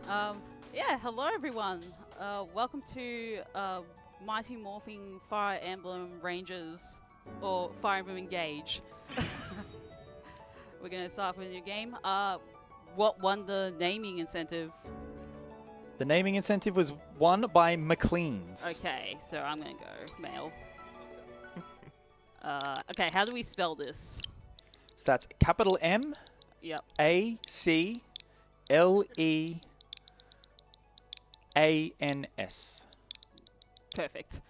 Yeah, hello everyone. Welcome to Mighty Morphing Fire Emblem Rangers, or Fire Emblem Engage. We're gonna start with a new game. What won the naming incentive? The naming incentive was won by McLean's. Okay, so I'm gonna go male. Okay, how do we spell this? So that's capital M, Yep. A, C, L, E, A, N, S. Perfect.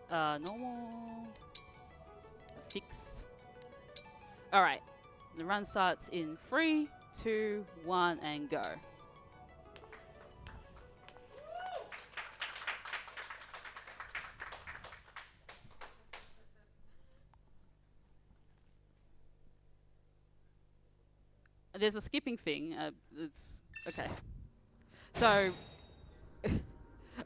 Normal. Fix. Alright. The run starts in 3, 2, 1, and go. There's a skipping thing. It's okay. So,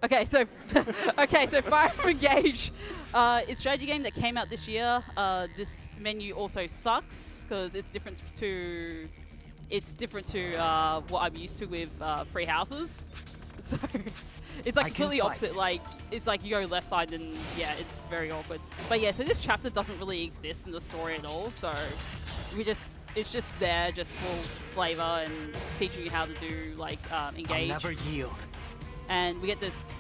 okay, so Fire Emblem Engage, it's a strategy game that came out this year. This menu also sucks because it's different to what I'm used to with Free Houses. So it's like completely opposite. Like it's like you go left side and yeah, it's very awkward. But yeah, so this chapter doesn't really exist in the story at all. So it's just there just for flavor and teaching you how to do like engage. I'll never yield. And we get this.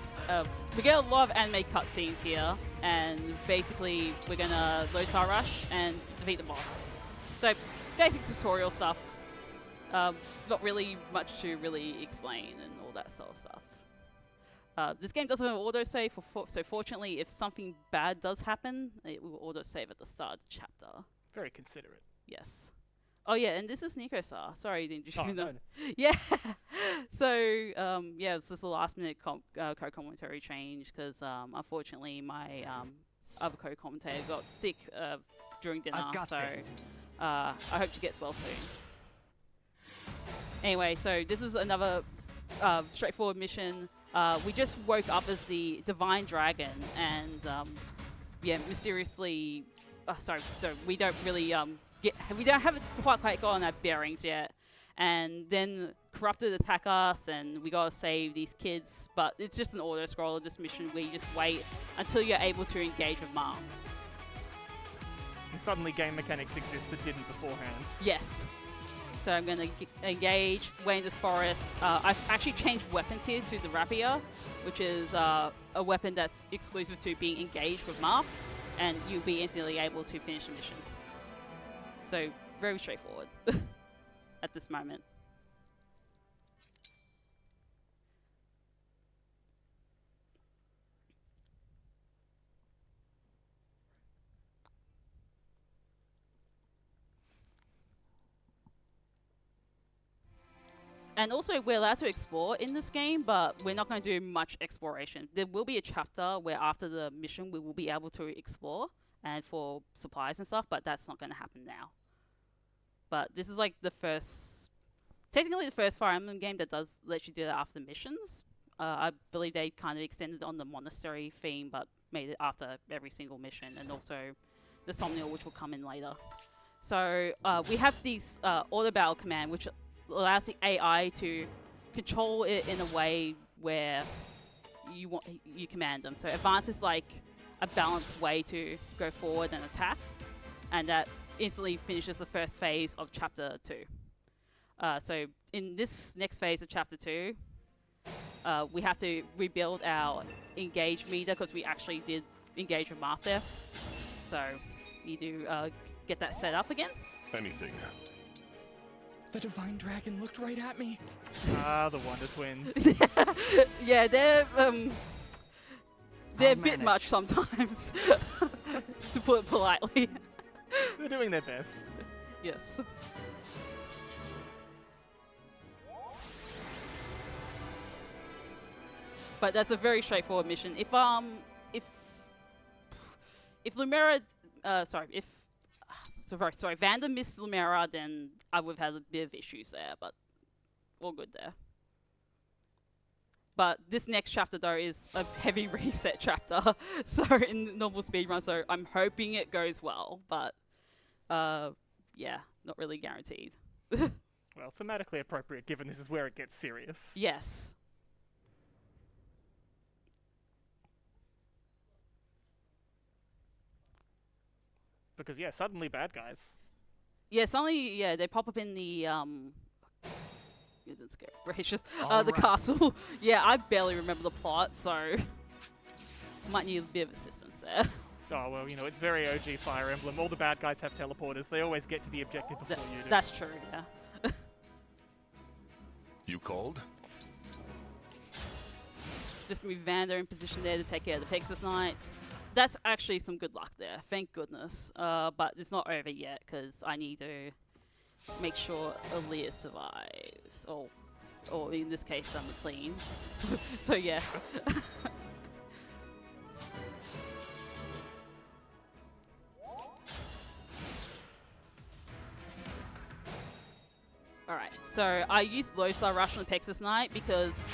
We get a lot of anime cutscenes here, and basically we're gonna load Star Rush and defeat the boss. So basic tutorial stuff. Not really much to really explain and all that sort of stuff. This game doesn't have autosave, so fortunately if something bad does happen, it will autosave at the start of the chapter. Very considerate. Yes. Oh yeah, and this is Nico-Sar. Sorry, didn't you know? No. Yeah. So yeah, this is the last minute co-commentary change because unfortunately my other co-commentator got sick during dinner. I've got this. I hope she gets well soon. Anyway, so this is another straightforward mission. We just woke up as the Divine Dragon, and yeah, mysteriously, so we don't really we don't have it quite got on our bearings yet. And then corrupted attack us, and we gotta save these kids. But it's just an auto scroller. This mission where you just wait until you're able to engage with Marth. And suddenly game mechanics exist that didn't beforehand. Yes. So I'm going to engage, way in this forest. I've actually changed weapons here to the rapier, which is a weapon that's exclusive to being engaged with Marth, and you'll be instantly able to finish the mission. So very straightforward at this moment. And also, we're allowed to explore in this game, but we're not going to do much exploration. There will be a chapter where after the mission, we will be able to explore and for supplies and stuff, but that's not going to happen now. But this is like technically the first Fire Emblem game that does let you do that after missions. I believe they kind of extended on the monastery theme, but made it after every single mission, and also the Somnial, which will come in later. So we have these auto battle command, which allows the AI to control it in a way where you command them. So advance is like a balanced way to go forward and attack, and that instantly finishes the first phase of chapter 2. So in this next phase of chapter 2, we have to rebuild our engage meter because we actually did engage with Marth there. So need to get that set up again. Anything. The Divine Dragon looked right at me. Ah, the Wonder Twins. Yeah, they're a bit manage. much sometimes, to put it politely. They're doing their best. Yes. But that's a very straightforward mission. If Lumera, sorry, Vanda missed Lumera, then I would have had a bit of issues there, but all good there. But this next chapter, though, is a heavy reset chapter, so in normal speedrun, so I'm hoping it goes well, but yeah, not really guaranteed. Well, thematically appropriate, given this is where it gets serious. Yes. Because, yeah, suddenly bad guys. Yeah, suddenly, yeah, they pop up in the, it's gracious, All the right. castle. Yeah, I barely remember the plot, so might need a bit of assistance there. Oh, well, you know, it's very OG Fire Emblem. All the bad guys have teleporters. They always get to the objective before you do. That's true, yeah. You called? Just move Vander in position there to take care of the Pegasus Knights. That's actually some good luck there, thank goodness. But it's not over yet, because I need to make sure Aaliyah survives. Or in this case, McLean. So yeah. Alright, so I used Low-Star Rush on the Pegasus Knight because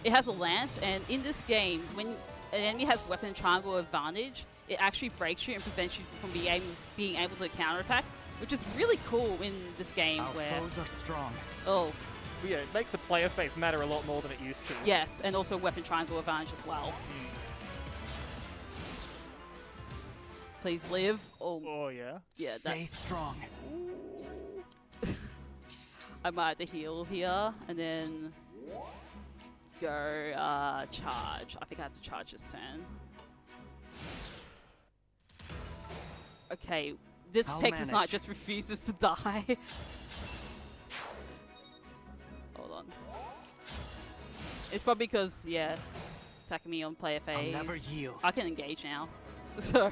it has a lance, and in this game, when an enemy has weapon triangle advantage, it actually breaks you and prevents you from being able to counterattack, which is really cool in this game. Our where foes are strong. oh But yeah, it makes the player face matter a lot more than it used to. yes, and also weapon triangle advantage as well. Please live. Oh, yeah. Yeah, Stay that's. strong. I might have to heal here and then go charge. I think I have to charge this turn. Okay, this I'll Pegasus Knight manage. just refuses to die. Hold on. It's probably because, yeah, attacking me on player phase. I'll never yield. I can engage now. So,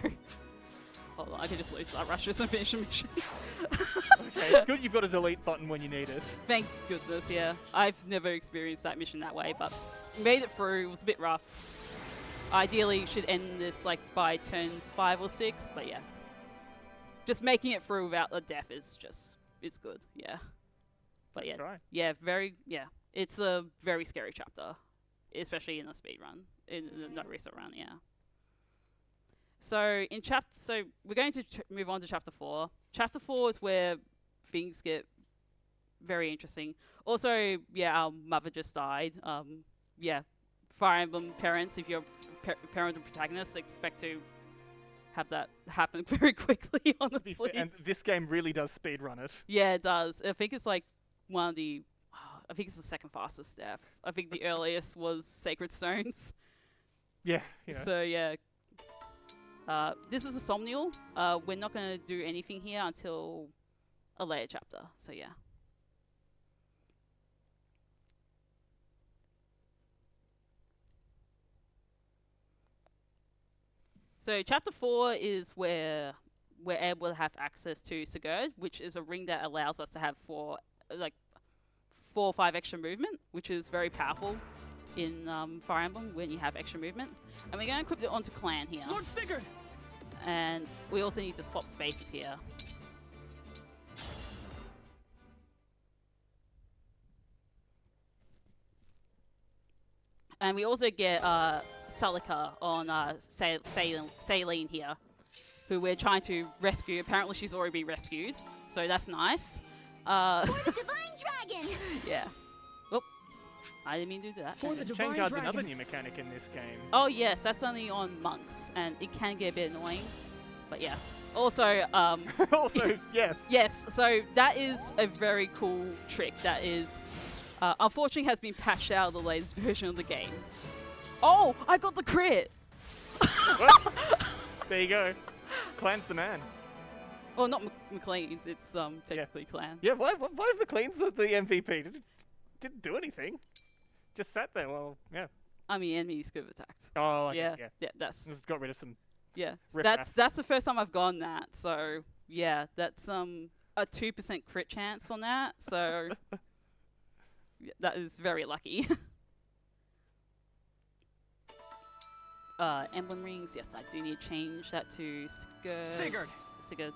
hold on, I can just lose that rush and finish the mission. Okay, good you've got a delete button when you need it. Thank goodness, yeah. I've never experienced that mission that way, but made it through. It was a bit rough. Ideally, should end this like by turn 5 or 6, but yeah. Just making it through without a death is just, it's good, yeah. But yeah, Right. yeah, very. It's a very scary chapter, especially in the speed run, in the no reset run, yeah. So we're going to move on to chapter 4. Chapter 4 is where things get very interesting. Also, yeah, our mother just died. Yeah, Fire Emblem parents, if you're parent or protagonist, expect to have that happen very quickly, honestly. And this game really does speedrun it. Yeah, it does. I think it's like one of the, I think it's the second fastest death. I think the earliest was Sacred Stones. Yeah, you know. So yeah. This is a Somnial. We're not going to do anything here until a later chapter. So yeah. So chapter 4 is where we're able to have access to Sigurd, which is a ring that allows us to have 4 or 5 extra movement, which is very powerful in Fire Emblem when you have extra movement. And we're going to equip it onto Clan here. Lord Sigurd! And we also need to swap spaces here. And we also get Salika on Saline here, who we're trying to rescue. Apparently she's already been rescued, so that's nice. For the Divine Dragon! Yeah. Oop. I didn't mean to do that. For the Chain Divine Guard's Dragon. another new mechanic in this game. Oh yes, that's only on monks, and it can get a bit annoying. But yeah. Also, Also, yes. yes, so that is a very cool trick that is, unfortunately has been patched out of the latest version of the game. Oh, I got the crit! There you go. Clan's the man. Well, not McLean's, it's technically Clan. Yeah, why McLean's the MVP? Didn't do anything. Just sat there. Well, yeah. I mean, enemies could have attacked. Oh, I Yeah, guess, yeah, that's, Just got rid of some. yeah. riff-raff. That's the first time I've gone that, so yeah, that's a 2% crit chance on that, so yeah, that is very lucky. Emblem rings, yes, I do need to change that to Sigurd! Sigurd.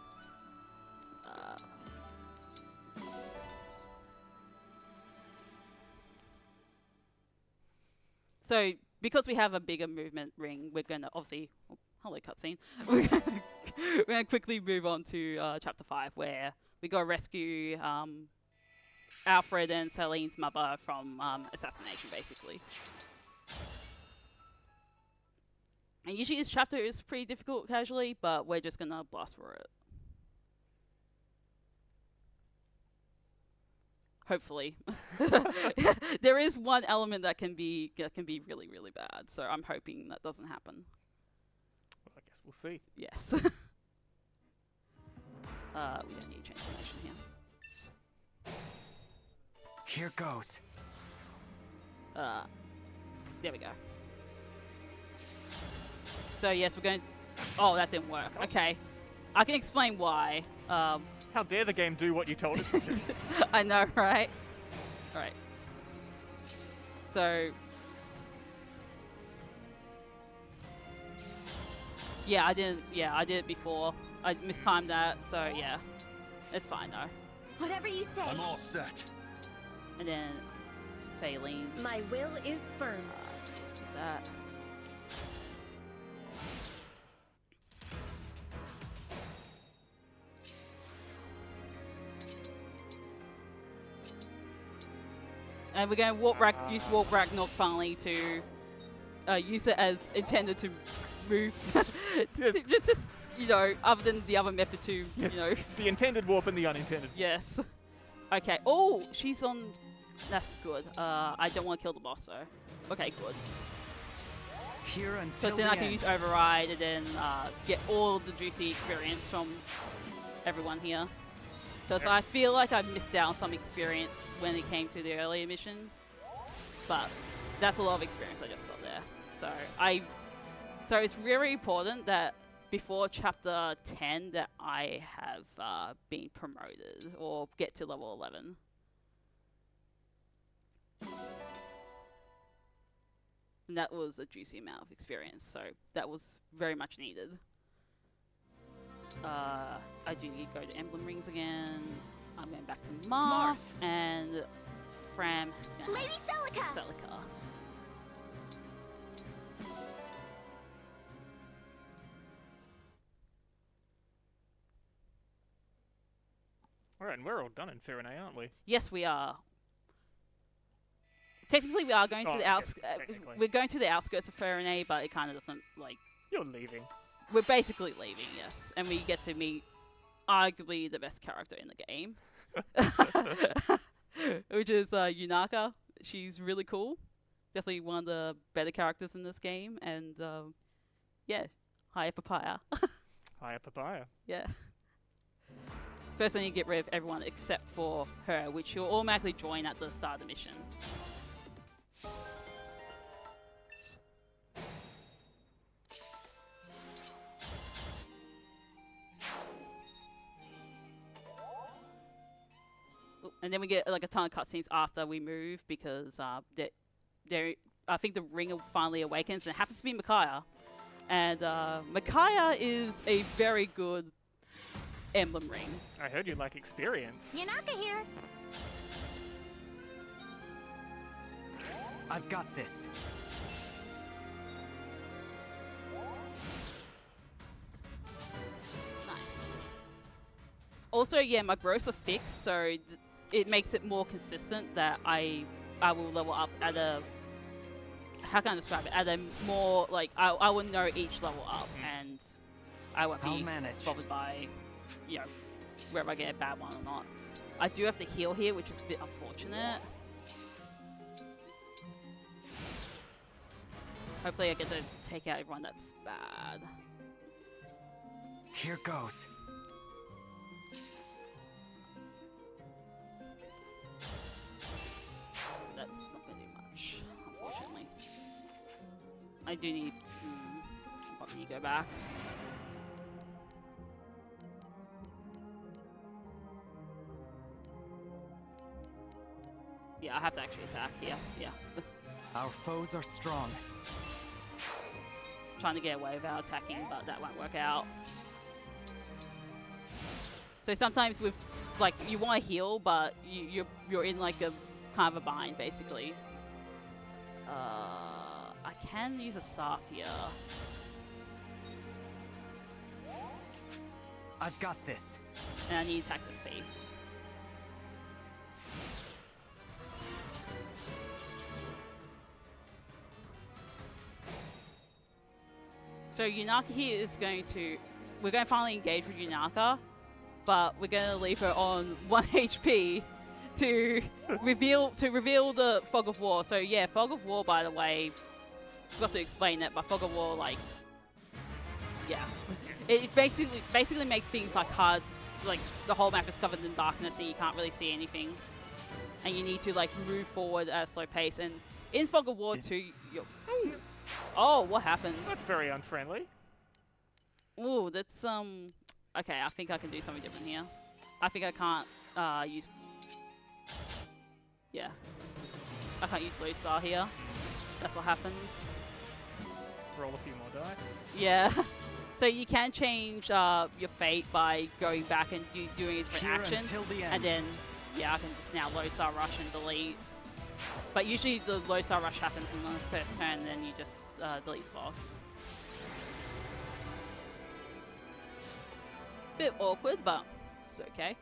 So, because we have a bigger movement ring, we're going to obviously... Oh, hello, cutscene. We're going to quickly move on to Chapter 5, where we go rescue Alfred and Celine's mother from Assassination, basically. And usually this chapter is pretty difficult casually, but we're just gonna blast through it. Hopefully. There is one element that can be really, really bad, so I'm hoping that doesn't happen. Well, I guess we'll see. Yes. We don't need transformation here. Here goes. There we go. So yes, we're going. Oh, that didn't work. Okay, I can explain why. How dare the game do what you told it to do? I know, right? All right. So. Yeah, I didn't. Yeah, I did it before. I mistimed that, so yeah, it's fine though. Whatever you say. I'm all set. And then saline. My will is firm. That. And we're going to use Warp Ragnarok finally to use it as intended to move. just, you know, other than the other method to, you know. The intended warp and the unintended. Yes. Okay. Oh, she's on. That's good. I don't want to kill the boss, though. Okay, good. Here until So then I can use Override and then get all the juicy experience from everyone here. Because I feel like I've missed out on some experience when it came to the earlier mission. But that's a lot of experience I just got there. So it's very important that before chapter 10 that I have been promoted or get to level 11. And that was a juicy amount of experience, so that was very much needed. I do need to go to Emblem Rings again. I'm going back to Marth, and Fram is going to Lady Celica. Celica. Alright, and we're all done in Farinay, aren't we? Yes, we are. Technically, we are going to the yes, technically. we're going to the outskirts of Farinay, but it kind of doesn't like. You're leaving. We're basically leaving, yes, and we get to meet arguably the best character in the game, which is Yunaka. She's really cool. Definitely one of the better characters in this game, and yeah, hi Papaya. Hiya, Papaya. Yeah. First, I need to get rid of everyone except for her, which you'll automatically join at the start of the mission. And then we get like a ton of cutscenes after we move because I think the ring finally awakens, and it happens to be Micaiah. And Micaiah is a very good emblem ring. I heard you like experience. Yanaka here. I've got this. Nice. Also, yeah, my growths are fixed, so it makes it more consistent that I will level up at a, how can I describe it? At a more, like, I will know each level up, and I won't be bothered by, you know, whether I get a bad one or not. I do have to heal here, which is a bit unfortunate. Hopefully I get to take out everyone that's bad. Here goes. That's not going to do much, unfortunately. I do need... Let me go back. Yeah, I have to actually attack here. Yeah. Our foes are strong. Trying to get away without attacking, but that won't work out. So sometimes with, like, you want to heal, but you're in like a kind of a bind, basically. I can use a staff here. I've got this. And I need to attack this thief. So Yunaka here is going to... We're going to finally engage with Yunaka, but we're going to leave her on 1 HP to reveal the Fog of War. So yeah, Fog of War, by the way, forgot to explain it, but Fog of War, like, yeah, it basically makes things like hard, like the whole map is covered in darkness and you can't really see anything, and you need to like move forward at a slow pace. And in Fog of War 2, oh, what happens? That's very unfriendly. Ooh, that's okay, I think I can do something different here. I think I can't use... Yeah. I can't use Lodestar here. That's what happens. Roll a few more dice. Yeah. So you can change your fate by going back and doing a different action. And then, yeah, I can just now Lodestar Rush and delete. But usually the Lodestar Rush happens in the first turn, and then you just delete the boss. Bit awkward, but it's okay.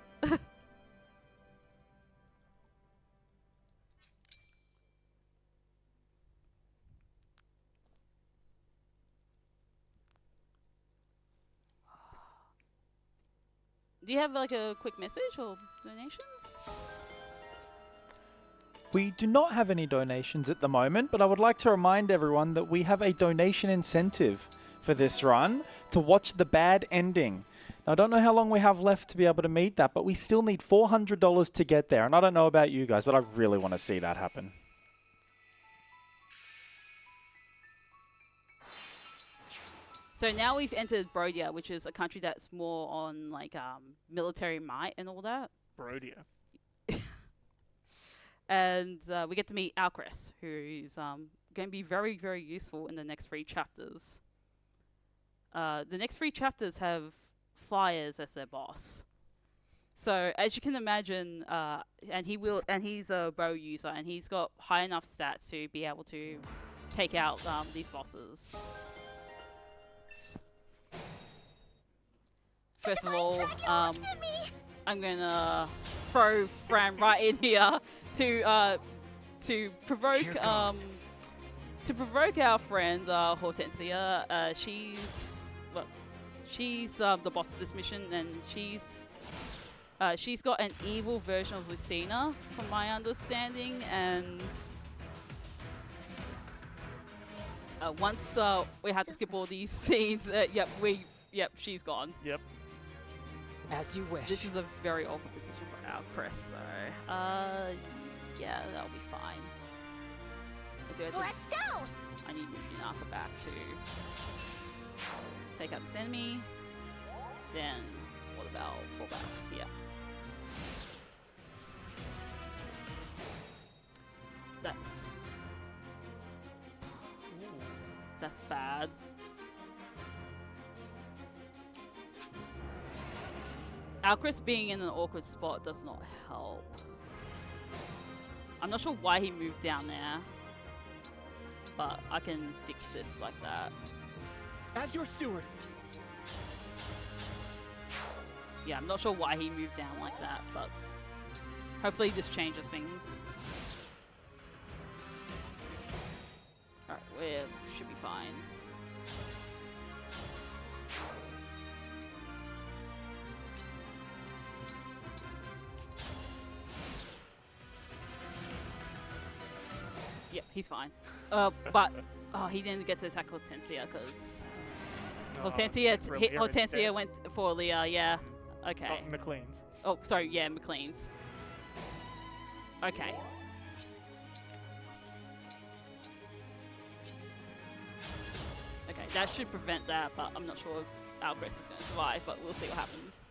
Do you have like a quick message or donations? We do not have any donations at the moment, but I would like to remind everyone that we have a donation incentive for this run to watch the bad ending. Now, I don't know how long we have left to be able to meet that, but we still need $400 to get there. And I don't know about you guys, but I really want to see that happen. So now we've entered Brodia, which is a country that's more on like military might and all that. Brodia. And we get to meet Alcrest, who's going to be very, very useful in the next 3 chapters. The next 3 chapters have flyers as their boss. So as you can imagine, and he's a bow user, and he's got high enough stats to be able to take out these bosses. First of all, I'm gonna throw Fran right in here to provoke our friend Hortensia. She's the boss of this mission, and she's got an evil version of Lucina, from my understanding. And once we had to skip all these scenes, yep, she's gone. Yep. As you wish. This is a very awkward position for our Chris, so yeah, that'll be fine. Let's go! I need Yunaka back to take out this enemy. Then what about fall back? Yeah. That's bad. Alcrest being in an awkward spot does not help. I'm not sure why he moved down there, but I can fix this like that. As your steward. Yeah, I'm not sure why he moved down like that, but hopefully this changes things. Alright, we should be fine. Yeah, he's fine. But he didn't get to attack Hortensia because Hortensia went for Leah. Yeah. Okay. Oh, McLean's. Oh, sorry. Yeah, McLean's. Okay. Okay, that should prevent that, but I'm not sure if Alcrest is going to survive. But we'll see what happens.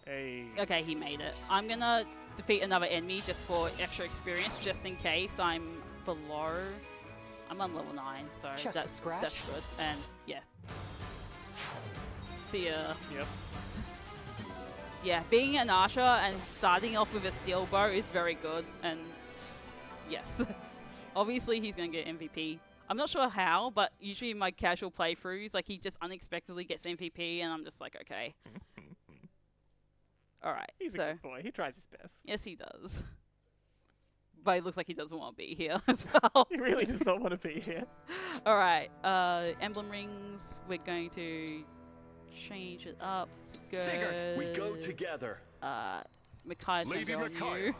Hey. Okay, he made it. I'm gonna defeat another enemy just for extra experience, just in case I'm below. I'm on level 9, so Just a scratch? that's good. And yeah. See ya. Yep. Yeah, being an archer and starting off with a steel bow is very good. And yes, obviously he's gonna get MVP. I'm not sure how, but usually in my casual playthroughs, like he just unexpectedly gets MVP, and I'm just like, okay. All right. He's a good boy. He tries his best. Yes, he does. but it looks like he doesn't want to be here as well. He really does not want to be here. All right, emblem rings. We're going to change it up. Sigurd, we go together. Mikai's going to Lady go on Mikaya. you.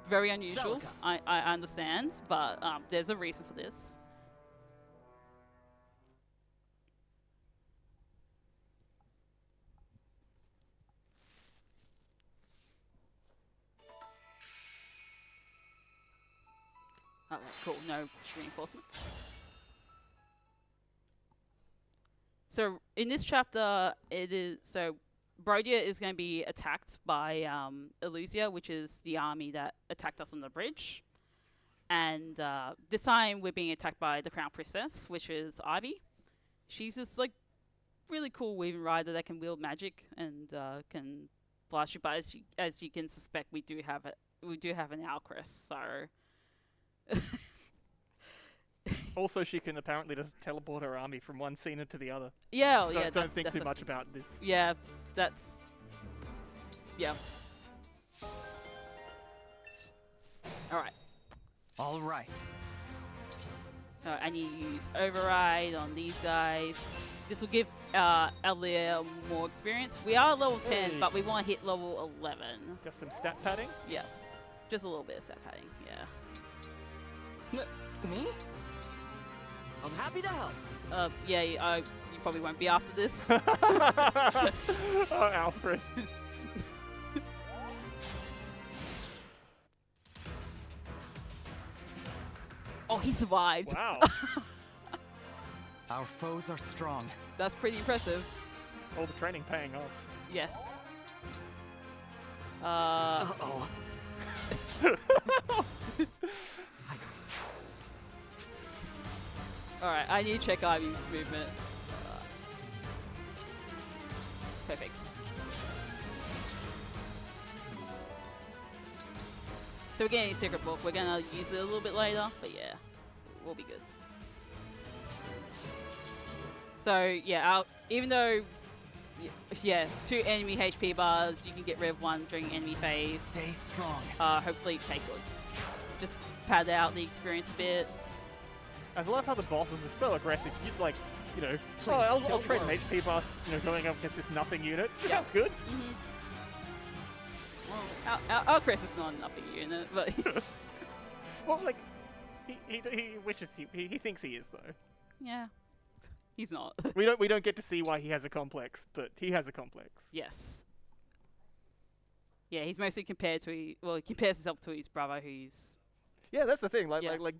Very unusual. Celica. I understand, but there's a reason for this. Alright, cool. No reinforcements. So in this chapter, Brodia is going to be attacked by Elusia, which is the army that attacked us on the bridge. And this time we're being attacked by the Crown Princess, which is Ivy. She's this like really cool weaving rider that can wield magic and can blast you. But as you can suspect, we do have an Alcrest, so. Also, she can apparently just teleport her army from one scene to the other. Yeah, well, yeah. Don't think too much about this. Yeah, that's. Yeah. Alright. All right. So I need to use Override on these guys. This will give Elia more experience. We are level 10, Hey. but we want to hit level 11. Just some stat padding. Yeah. Just a little bit of set padding, yeah. Me? I'm happy to help. Yeah, you probably won't be after this. Oh, Alfred. Oh, he survived. Wow. Our foes are strong. That's pretty impressive. All the training paying off. Yes. Uh-oh. Alright, I need to check Ivy's movement. Perfect. So we're getting a secret book. We're gonna use it a little bit later, but yeah, we'll be good. So yeah, even though, yeah, 2 enemy HP bars, you can get rid of 1 during enemy phase. Stay strong. Hopefully take good. Just pad out the experience a bit. I love how the bosses are so aggressive. You'd like, you know, Please, I'll don't trade an worry. HP bar, you know, going up against this nothing unit. Yeah. Sounds good. Well, our Chris is not a nothing unit, but Well, like, he wishes he thinks he is though. yeah, he's not. We don't get to see why he has a complex, but he has a complex. Yes. Yeah, he's mostly compared to he compares himself to his brother, who's Yeah, that's the thing. Like, Yeah. like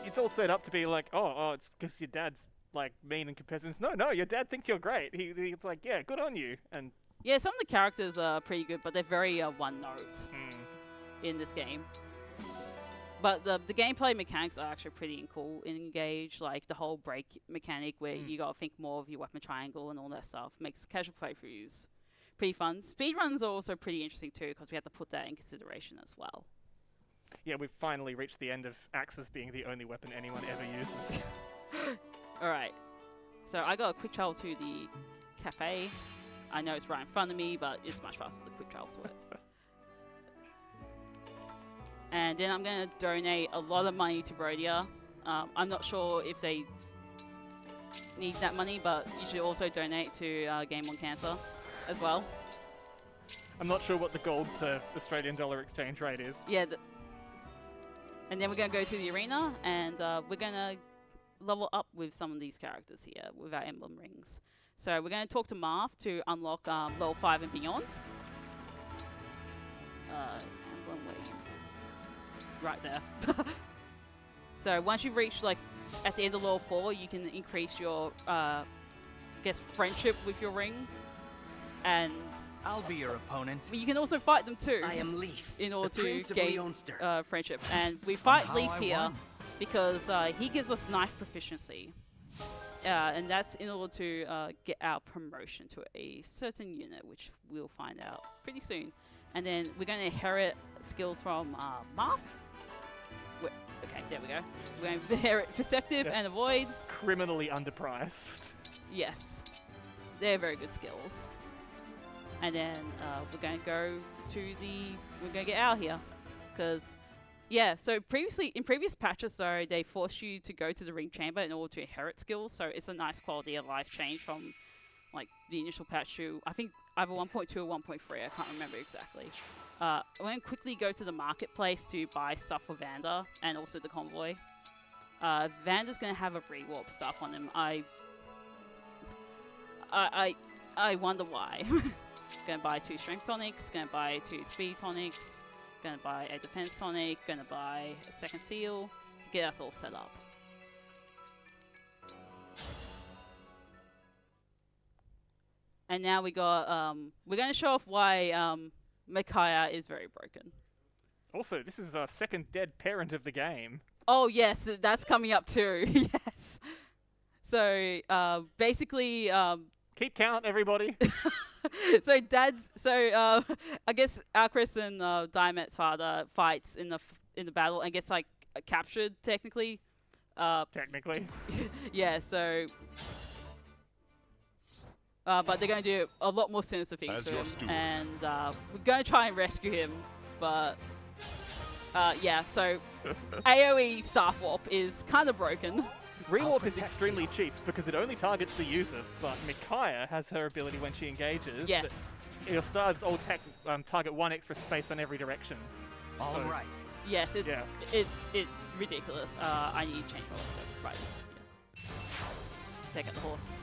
it's all set up to be like, oh, it's because your dad's like mean in comparisons. No, your dad thinks you're great. He's like, yeah, good on you. And yeah. Some of the characters are pretty good, but they're very one note in this game. But the gameplay mechanics are actually pretty cool in Engage. Like the whole break mechanic, where you gotta think more of your weapon triangle and all that stuff, makes casual playthroughs pretty fun. Speedruns are also pretty interesting too, because we have to put that in consideration as well. yeah, we've finally reached the end of axes being the only weapon anyone ever uses. Alright, so I got a quick travel to the cafe. I know it's right in front of me, but it's much faster to quick travel to it. And then I'm going to donate a lot of money to Brodia. I'm not sure if they need that money, but you should also donate to Game on Cancer as well. I'm not sure what the gold to Australian dollar exchange rate is. Yeah. And then we're going to go to the arena, and we're going to level up with some of these characters here with our emblem rings. So we're going to talk to Marth to unlock level 5 and beyond. Emblem wing. Right there. So once you've reached like at the end of level 4, you can increase your I guess friendship with your ring, and I'll be your opponent. you can also fight them too. I am Leaf, in order the to Prince of gain Leonster. friendship. And we fight How Leaf I here won. because he gives us knife proficiency. And that's in order to get our promotion to a certain unit, which we'll find out pretty soon. And then we're going to inherit skills from Marth. Okay, there we go. We're going to inherit Perceptive and Avoid. Criminally underpriced. Yes, they're very good skills. And then we're going to go to we're going to get out here, because Yeah, so in previous patches though, they forced you to go to the ring chamber in order to inherit skills, so it's a nice quality of life change from like the initial patch to, I think, either 1.2 or 1.3, I can't remember exactly. I'm going to quickly go to the marketplace to buy stuff for Vander and also the convoy. Vander's going to have a rewarp stuff on him. I wonder why. Going to buy 2 strength tonics, going to buy 2 speed tonics, going to buy a defense tonic, going to buy a second seal to get us all set up. And now we got, we're going to show off why Micaiah is very broken. Also, this is our second dead parent of the game. Oh yes, that's coming up too. Yes. So basically, Keep count, everybody. so I guess Alcris and Diamet's father fights in the battle and gets like captured technically. Technically. Yeah. So. But they're going to do a lot more sinister things to him, and we're going to try and rescue him. But yeah, so AoE Staff Warp is kind of broken. Rewarp is extremely cheap because it only targets the user, but Micaiah has her ability when she engages. Yes. Your staves all target 1 extra space on every direction. All right. Yes, it's ridiculous. I need to change my riders. Yeah. Second horse.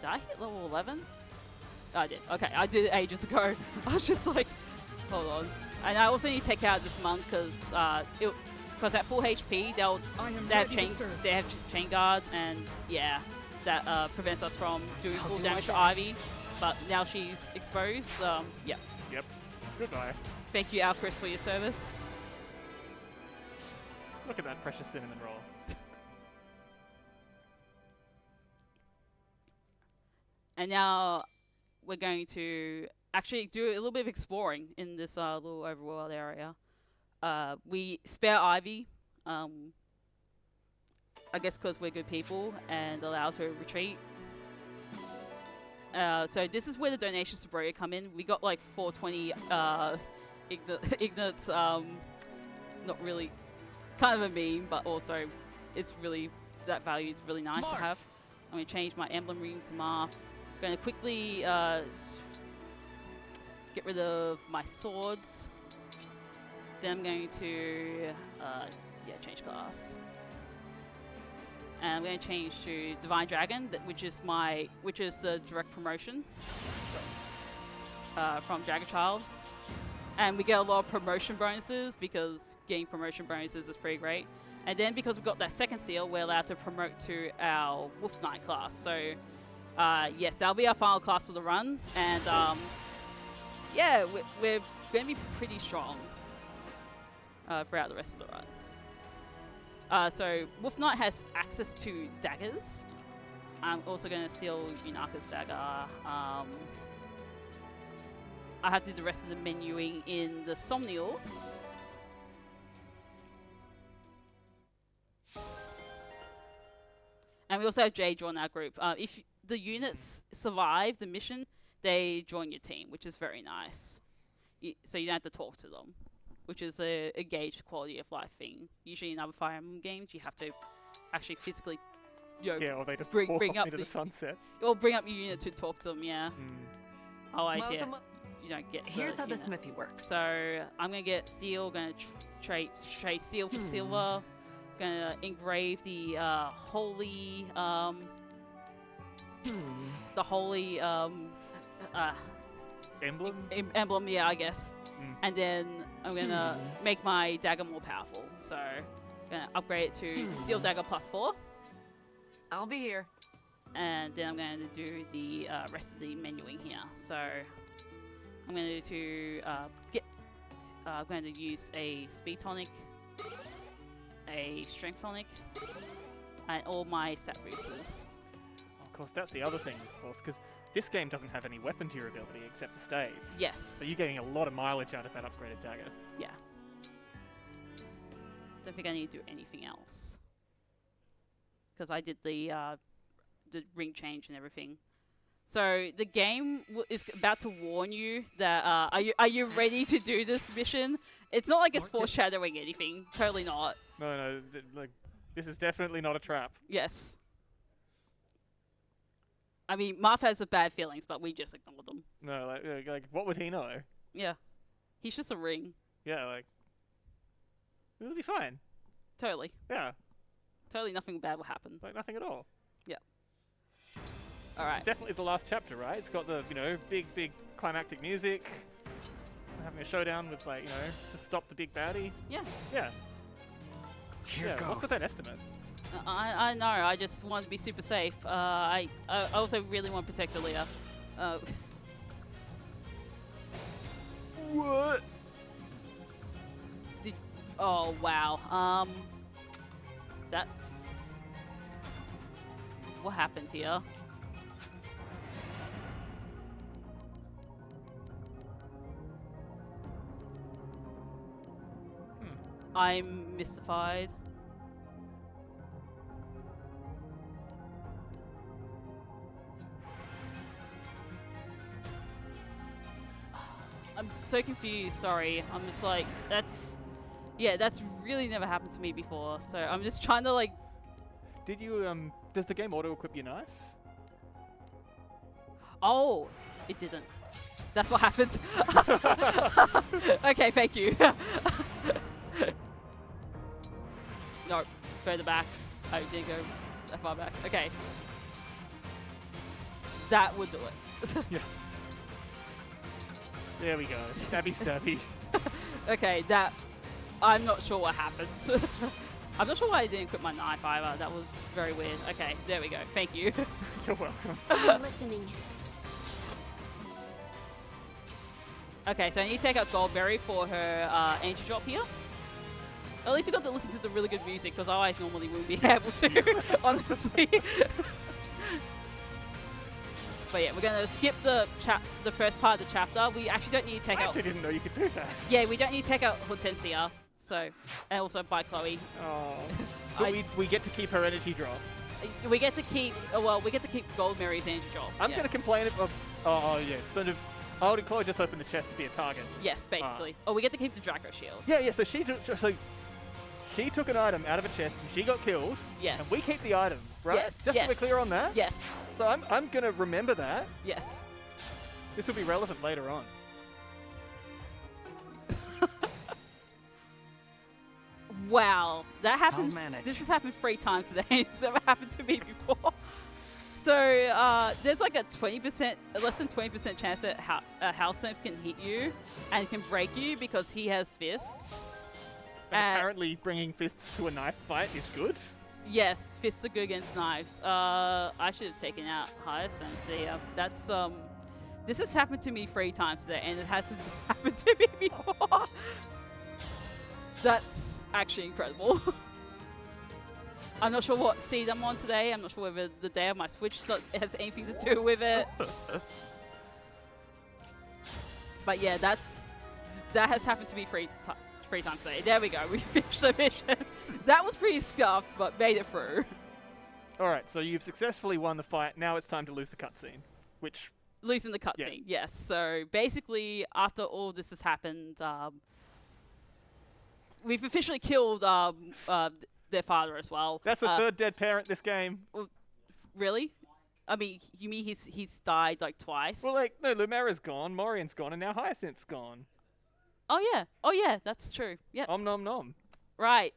Did I hit level 11? I did. Okay, I did it ages ago. I was just like, hold on. And I also need to take out this monk because at full HP they have chain guard, and yeah, that prevents us from doing full damage to Ivy. But now she's exposed. Yeah. Yep. Goodbye. Thank you, Alcris, for your service. Look at that precious cinnamon roll. And now we're going to actually do a little bit of exploring in this little overworld area. We spare Ivy, I guess because we're good people, and allow her to retreat. So this is where the donations to Broya come in. We got like 420 Ignates, not really, kind of a meme, but also it's really, that value is really nice to have. I'm going to change my emblem ring to Marth. Going to quickly get rid of my swords. Then I'm going to change class. And I'm going to change to Divine Dragon, which is the direct promotion from Dragon Child. And we get a lot of promotion bonuses because getting promotion bonuses is pretty great. And then because we've got that second seal, we're allowed to promote to our Wolf Knight class. So yes, that'll be our final class for the run. And yeah, we're going to be pretty strong throughout the rest of the run. So Wolf Knight has access to daggers. I'm also going to seal Yunaka's dagger. I have to do the rest of the menuing in the Somnial. And we also have Jay join our group. If the units survive the mission, they join your team, which is very nice. So you don't have to talk to them, which is a gauged quality of life thing. Usually in other Fire Emblem games, you have to actually physically, or they just bring up into the sunset. Or bring up your unit to talk to them. Yeah. Oh, I see. You don't get. Here's how the smithy works. So I'm gonna get steel. Gonna trade steel for silver. Gonna engrave the holy Emblem? Emblem, yeah, I guess. And then I'm gonna make my dagger more powerful. So gonna upgrade it to steel dagger +4. I'll be here. And then I'm going to do the rest of the menuing here. So I'm going to I'm going to use a speed tonic, a strength tonic, and all my stat boosters. Of course, that's the other thing, of course, because this game doesn't have any weapon durability except the staves. Yes. So you're getting a lot of mileage out of that upgraded dagger. Yeah. Don't think I need to do anything else. Because I did the ring change and everything. So the game is about to warn you that are you ready to do this mission? It's not like it's foreshadowing anything. Totally not. No, like this is definitely not a trap. Yes. I mean, Martha has the bad feelings, but we just ignore them. No, like what would he know? Yeah. He's just a ring. Yeah, like it'll be fine. Totally. Yeah, Totally nothing bad will happen. like nothing at all. Yeah. All right. It's definitely the last chapter, right? It's got the big climactic music. Having a showdown with like to stop the big baddie. Yeah. Yeah. Here Yeah. goes. What's with that estimate? I know. I just want to be super safe. I also really want to protect Aaliyah. What? Oh wow. That's what happened here. I'm mystified. I'm so confused, sorry. I'm just like, that's really never happened to me before. So I'm just trying to like... Did you, does the game auto-equip your knife? Oh, it didn't. That's what happened. Okay, thank you. No, further back. Oh, it didn't go that far back. Okay. That would do it. Yeah. There we go. Stabby stabby. Okay, that... I'm not sure what happens. I'm not sure why I didn't quit my knife either. That was very weird. Okay, there we go. Thank you. You're welcome. I'm listening. Okay, so I need to take out Goldberry for her angel drop here. At least we got to listen to the really good music, because otherwise normally we wouldn't be able to, honestly. But yeah, we're going to skip the first part of the chapter. We actually don't need to take I out... actually didn't know you could do that. Yeah, we don't need to take out Hortensia, so... And also by Chloe. Oh. But we get to keep her energy drop. We get to keep... well, we get to keep Goldberry's angel drop. I'm yeah. going to complain about... Oh, yeah. Sort of... Oh, did Chloe just open the chest to be a target? Yes, basically. Oh, we get to keep the Draco shield. Yeah, so she took an item out of a chest and she got killed. Yes. And we keep the item, right? Yes, Just so we're clear on that? Yes. So I'm going to remember that. Yes. This will be relevant later on. Wow. That happens. manage. This has happened 3 times today. It's never happened to me before. So there's like a 20%, less than 20% chance that Housemouth can hit you and can break you because he has fists. And apparently bringing fists to a knife fight is good. Yes, fists are good against knives. I should have taken out Hyacinth. That's this has happened to me 3 times today, and it hasn't happened to me before. That's actually incredible. I'm not sure what seed I'm on today. I'm not sure whether the day of my Switch has anything to do with it. But yeah, that has happened to me 3 times today. There we go. We finished the mission. That was pretty scuffed, but made it through. All right, so you've successfully won the fight. Now it's time to lose the cutscene, which... Losing the cutscene, yes. So basically, after all this has happened, we've officially killed their father as well. That's the 3rd dead parent this game. Well, really? I mean, you mean he's died like twice? Well, like, no, Lumera's gone, Morian's gone, and now Hyacinth's gone. Oh yeah, that's true. Yep. Om nom nom. Right.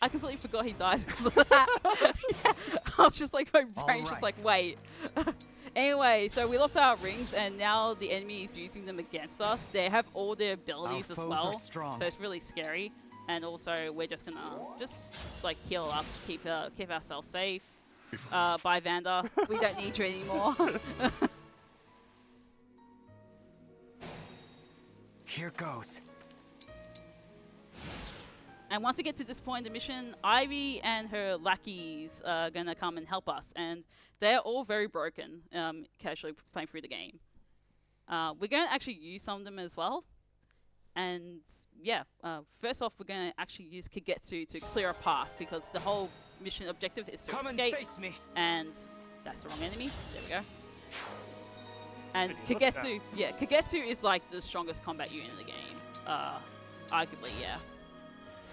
I completely forgot he died because of that. Yeah. I was just like, my brain's just like, wait. Anyway, so we lost our rings, and now the enemy is using them against us. They have all their abilities as well, so it's really scary. And also, we're just gonna like heal up, keep ourselves safe. Bye, Vander. We don't need you anymore. Here goes. And once we get to this point in the mission, Ivy and her lackeys are gonna come and help us, and they're all very broken. Casually playing through the game. We're gonna actually use some of them as well. And yeah, first off, we're going to actually use Kagetsu to clear a path, because the whole mission objective is to escape. And face me. And that's the wrong enemy. There we go. And Look at that. Kagetsu, yeah, Kagetsu is like the strongest combat unit in the game. Arguably, yeah.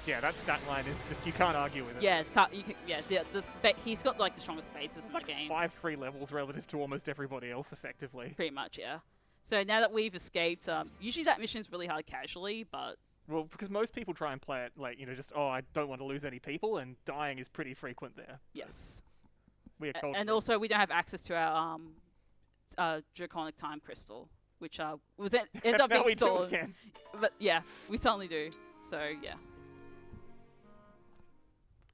Yeah, that stat line is just, you can't argue with it. Yeah, he's got like the strongest bases in Like the game. 5 free levels relative to almost everybody else, effectively. Pretty much, yeah. So now that we've escaped, usually that mission is really hard casually, but Well, because most people try and play it like, just, oh, I don't want to lose any people, and dying is pretty frequent there. yes. We are cold. And also we don't have access to our Draconic Time Crystal, which was end up Now being we do stolen. again. But yeah, we certainly do. So yeah.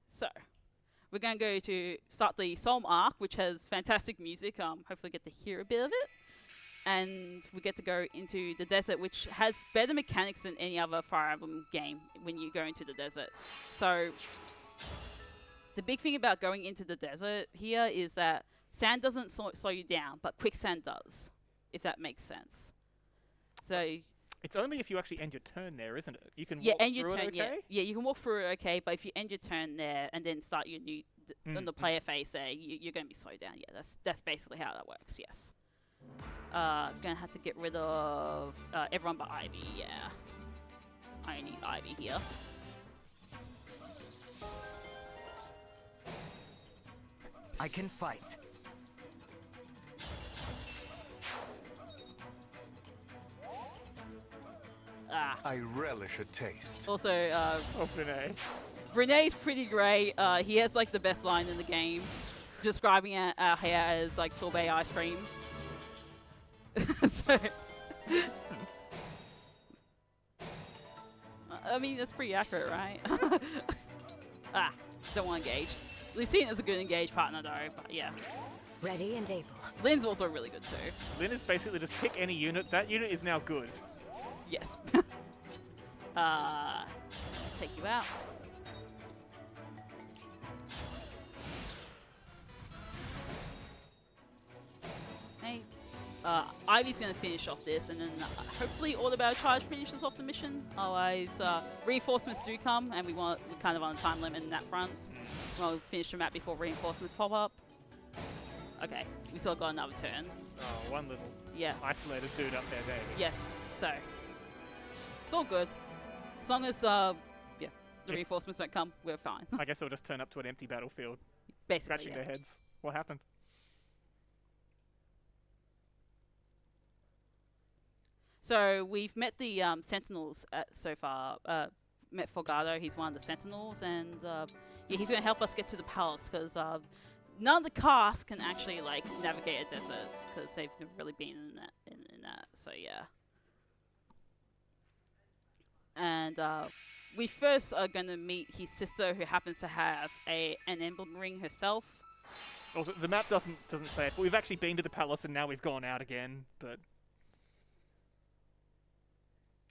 So we're going to go to start the Solm arc, which has fantastic music. Hopefully get to hear a bit of it. And we get to go into the desert, which has better mechanics than any other Fire Emblem game when you go into the desert. So the big thing about going into the desert here is that sand doesn't slow you down, but quicksand does, if that makes sense. So It's only if you actually end your turn there, isn't it? You can yeah, walk end your through turn. it okay? Yeah, you can walk through it okay, but if you end your turn there and then start your new on the player phase there, you're going to be slowed down. Yeah, that's basically how that works. Yes. Gonna have to get rid of everyone but Ivy. Yeah, I need Ivy here. I can fight. I relish a taste. Also, Open A. Renee's pretty great. He has like the best line in the game, describing our hair as like sorbet ice cream. So, I mean, that's pretty accurate, right? Don't want to engage. Lucina's a good engage partner though, but yeah. Ready and able. Lynn's also really good too. Lynn is basically just pick any unit. That unit is now good. Yes. Take you out. Hey. Ivy's going to finish off this, and then hopefully Auto Battle Charge finishes off the mission. Otherwise, reinforcements do come, and we're kind of on a time limit in that front. We'll finish the map before reinforcements pop up. Okay, we still got another turn. Oh, one little isolated dude up there, Davey. Yes, so it's all good. As long as the reinforcements don't come, we're fine. I guess they'll just turn up to an empty battlefield, Basically, scratching their heads. What happened? So we've met the Sentinels so far. Met Forgado, he's one of the Sentinels, and he's going to help us get to the palace because none of the cast can actually like navigate a desert because they've never really been in that. So yeah. And we first are going to meet his sister, who happens to have an emblem ring herself. Also, the map doesn't say it, but we've actually been to the palace and now we've gone out again. But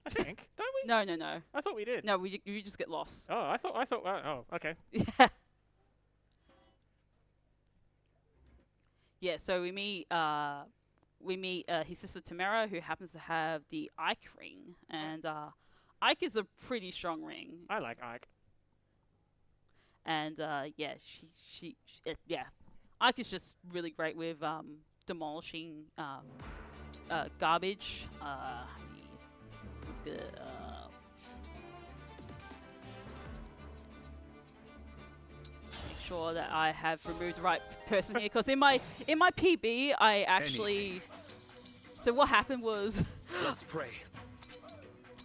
I think, don't we? No. I thought we did. No, you just get lost. Oh, I thought. Oh, okay. Yeah. Yeah. So we meet his sister Tamara, who happens to have the Ike ring, and Ike is a pretty strong ring. I like Ike. And she Ike is just really great with demolishing garbage. Make sure that I have removed the right person here, because in my PB I actually. So what happened was. Let's pray.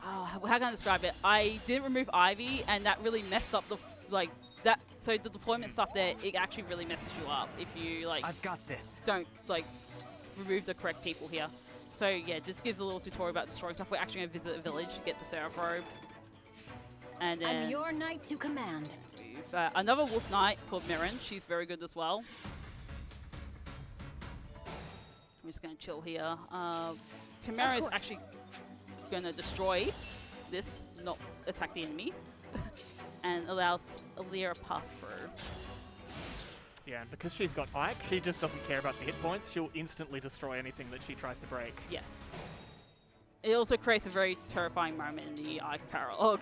How can I describe it? I didn't remove Ivy, and that really messed up the that. So the deployment stuff there, it actually really messes you up if you I've got this. don't remove the correct people here. So yeah, this gives a little tutorial about destroying stuff. We're actually going to visit a village to get the Seraph Robe. And then I'm your knight to command. we've, another wolf knight called Mirren. She's very good as well. I'm just going to chill here. Tamara is actually going to destroy this, not attack the enemy, and allows Alira path through. Yeah, and because she's got Ike, she just doesn't care about the hit points. She'll instantly destroy anything that she tries to break. Yes. It also creates a very terrifying moment in the Ike parallel.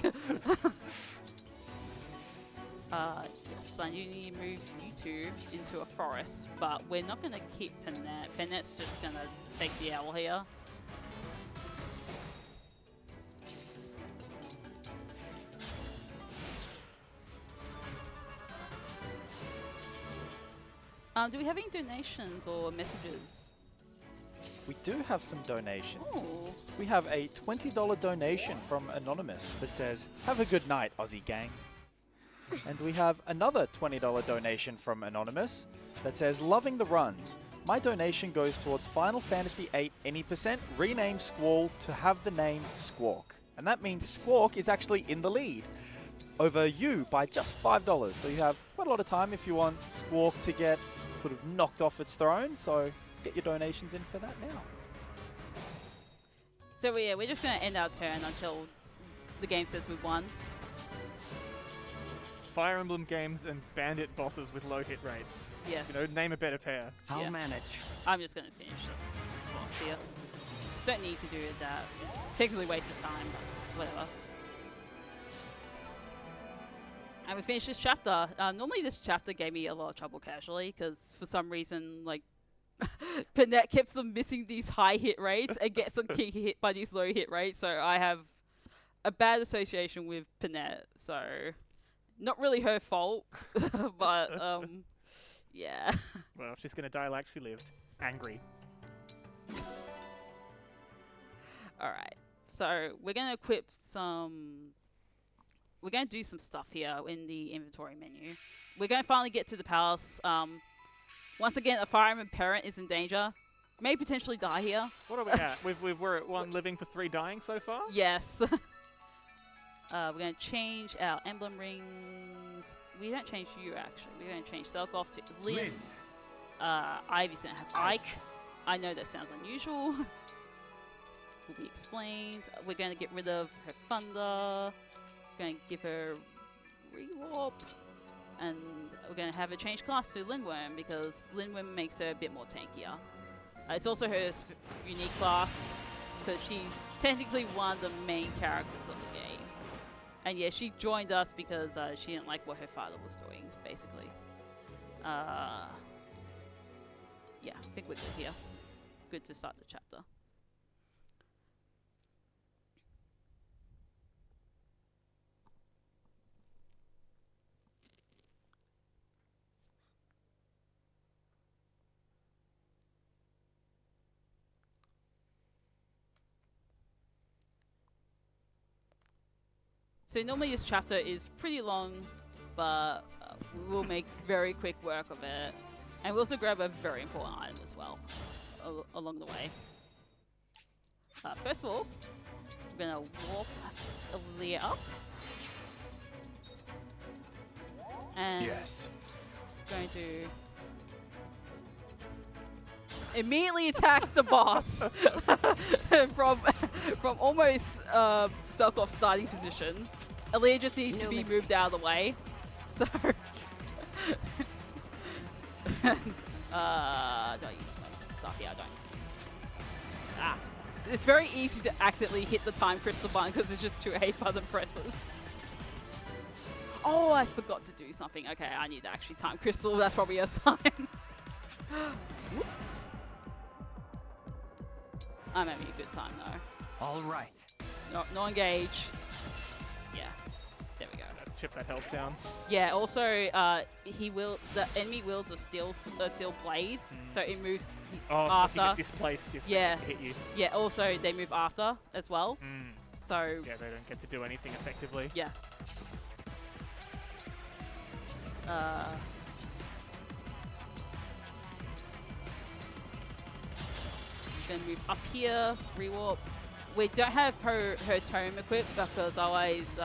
Yes, I do need to move you two into a forest, but we're not going to keep Penet. Penet's just going to take the L here. Do we have any donations or messages? We do have some donations. Oh, We have a $20 donation from Anonymous that says, "Have a good night, Aussie gang." And we have another $20 donation from Anonymous that says, "Loving the runs. My donation goes towards Final Fantasy VIII any %, rename Squall to have the name Squawk." And that means Squawk is actually in the lead over you by just $5. So you have quite a lot of time if you want Squawk to get sort of knocked off its throne. So get your donations in for that now. so yeah, we're just going to end our turn until the game says we've won. Fire Emblem games and bandit bosses with low hit rates. Yes. You know, name a better pair. I'll Yeah. manage. I'm just going to finish this boss here. Don't need to do that. Technically waste of time, but whatever. And we finished this chapter. Normally this chapter gave me a lot of trouble casually because for some reason, like, Penet keeps them missing these high hit rates and gets them getting hit by these low hit rates. So I have a bad association with Penet. So not really her fault, but yeah. Well, she's gonna die like she lived. Angry. Alright, so we're going to equip some... We're going to do some stuff here in the inventory menu. We're going to finally get to the palace. Once again, a fireman parent is in danger. May potentially die here. What are we at? We're at 1 living for 3 dying so far? Yes. We're going to change our emblem rings. We don't change you, actually. We're going to change Selkoff to Lynn. Ivy's going to have Ike. I know that sounds unusual. Will be explained. We're going to get rid of her Thunder. We're going to give her Rewarp. And we're going to have her change class to Lindworm because Lindworm makes her a bit more tankier. It's also her unique class because she's technically one of the main characters of the game. And yeah, she joined us because she didn't like what her father was doing, basically. Yeah, I think we're good here. Good to start the chapter. So normally this chapter is pretty long, but we'll make very quick work of it. And we'll also grab a very important item as well along the way. First of all, we're going to warp Aaliyah up. And Yes. going to immediately attack the boss from almost Selkoff's starting position. Aaliyah just needs to be moved out of the way. So do I use my stuff? Yeah, I don't. Ah. It's very easy to accidentally hit the time crystal button because it's just 2 A button presses. Oh, I forgot to do something. Okay, I need to actually time crystal. That's probably a sign. Whoops. I'm having a good time though. All right. No engage. Yeah. There we go. Let's chip that health down. Yeah, also the enemy wields a steel blade, so it moves Oh, after. if you get displaced, if Yeah. they hit you. Yeah, also they move after as well. So Yeah, they don't get to do anything effectively. yeah. Gonna move up here, rewarp. We don't have her tome equipped because I always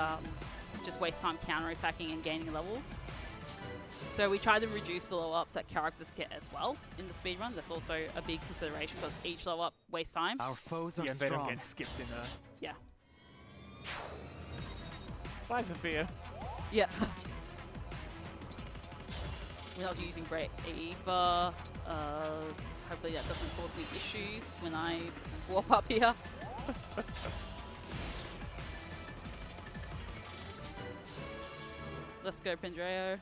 just waste time counter-attacking and gaining levels. So we try to reduce the level ups that characters get as well in the speedrun. That's also a big consideration because each level up wastes time. Our foes are Yeah, and they don't strong. get skipped in there. Yeah. Bye, Sophia. Yeah. We're not using Great Eva. Hopefully that doesn't cause me issues when I warp up here. Let's go, Pendreo.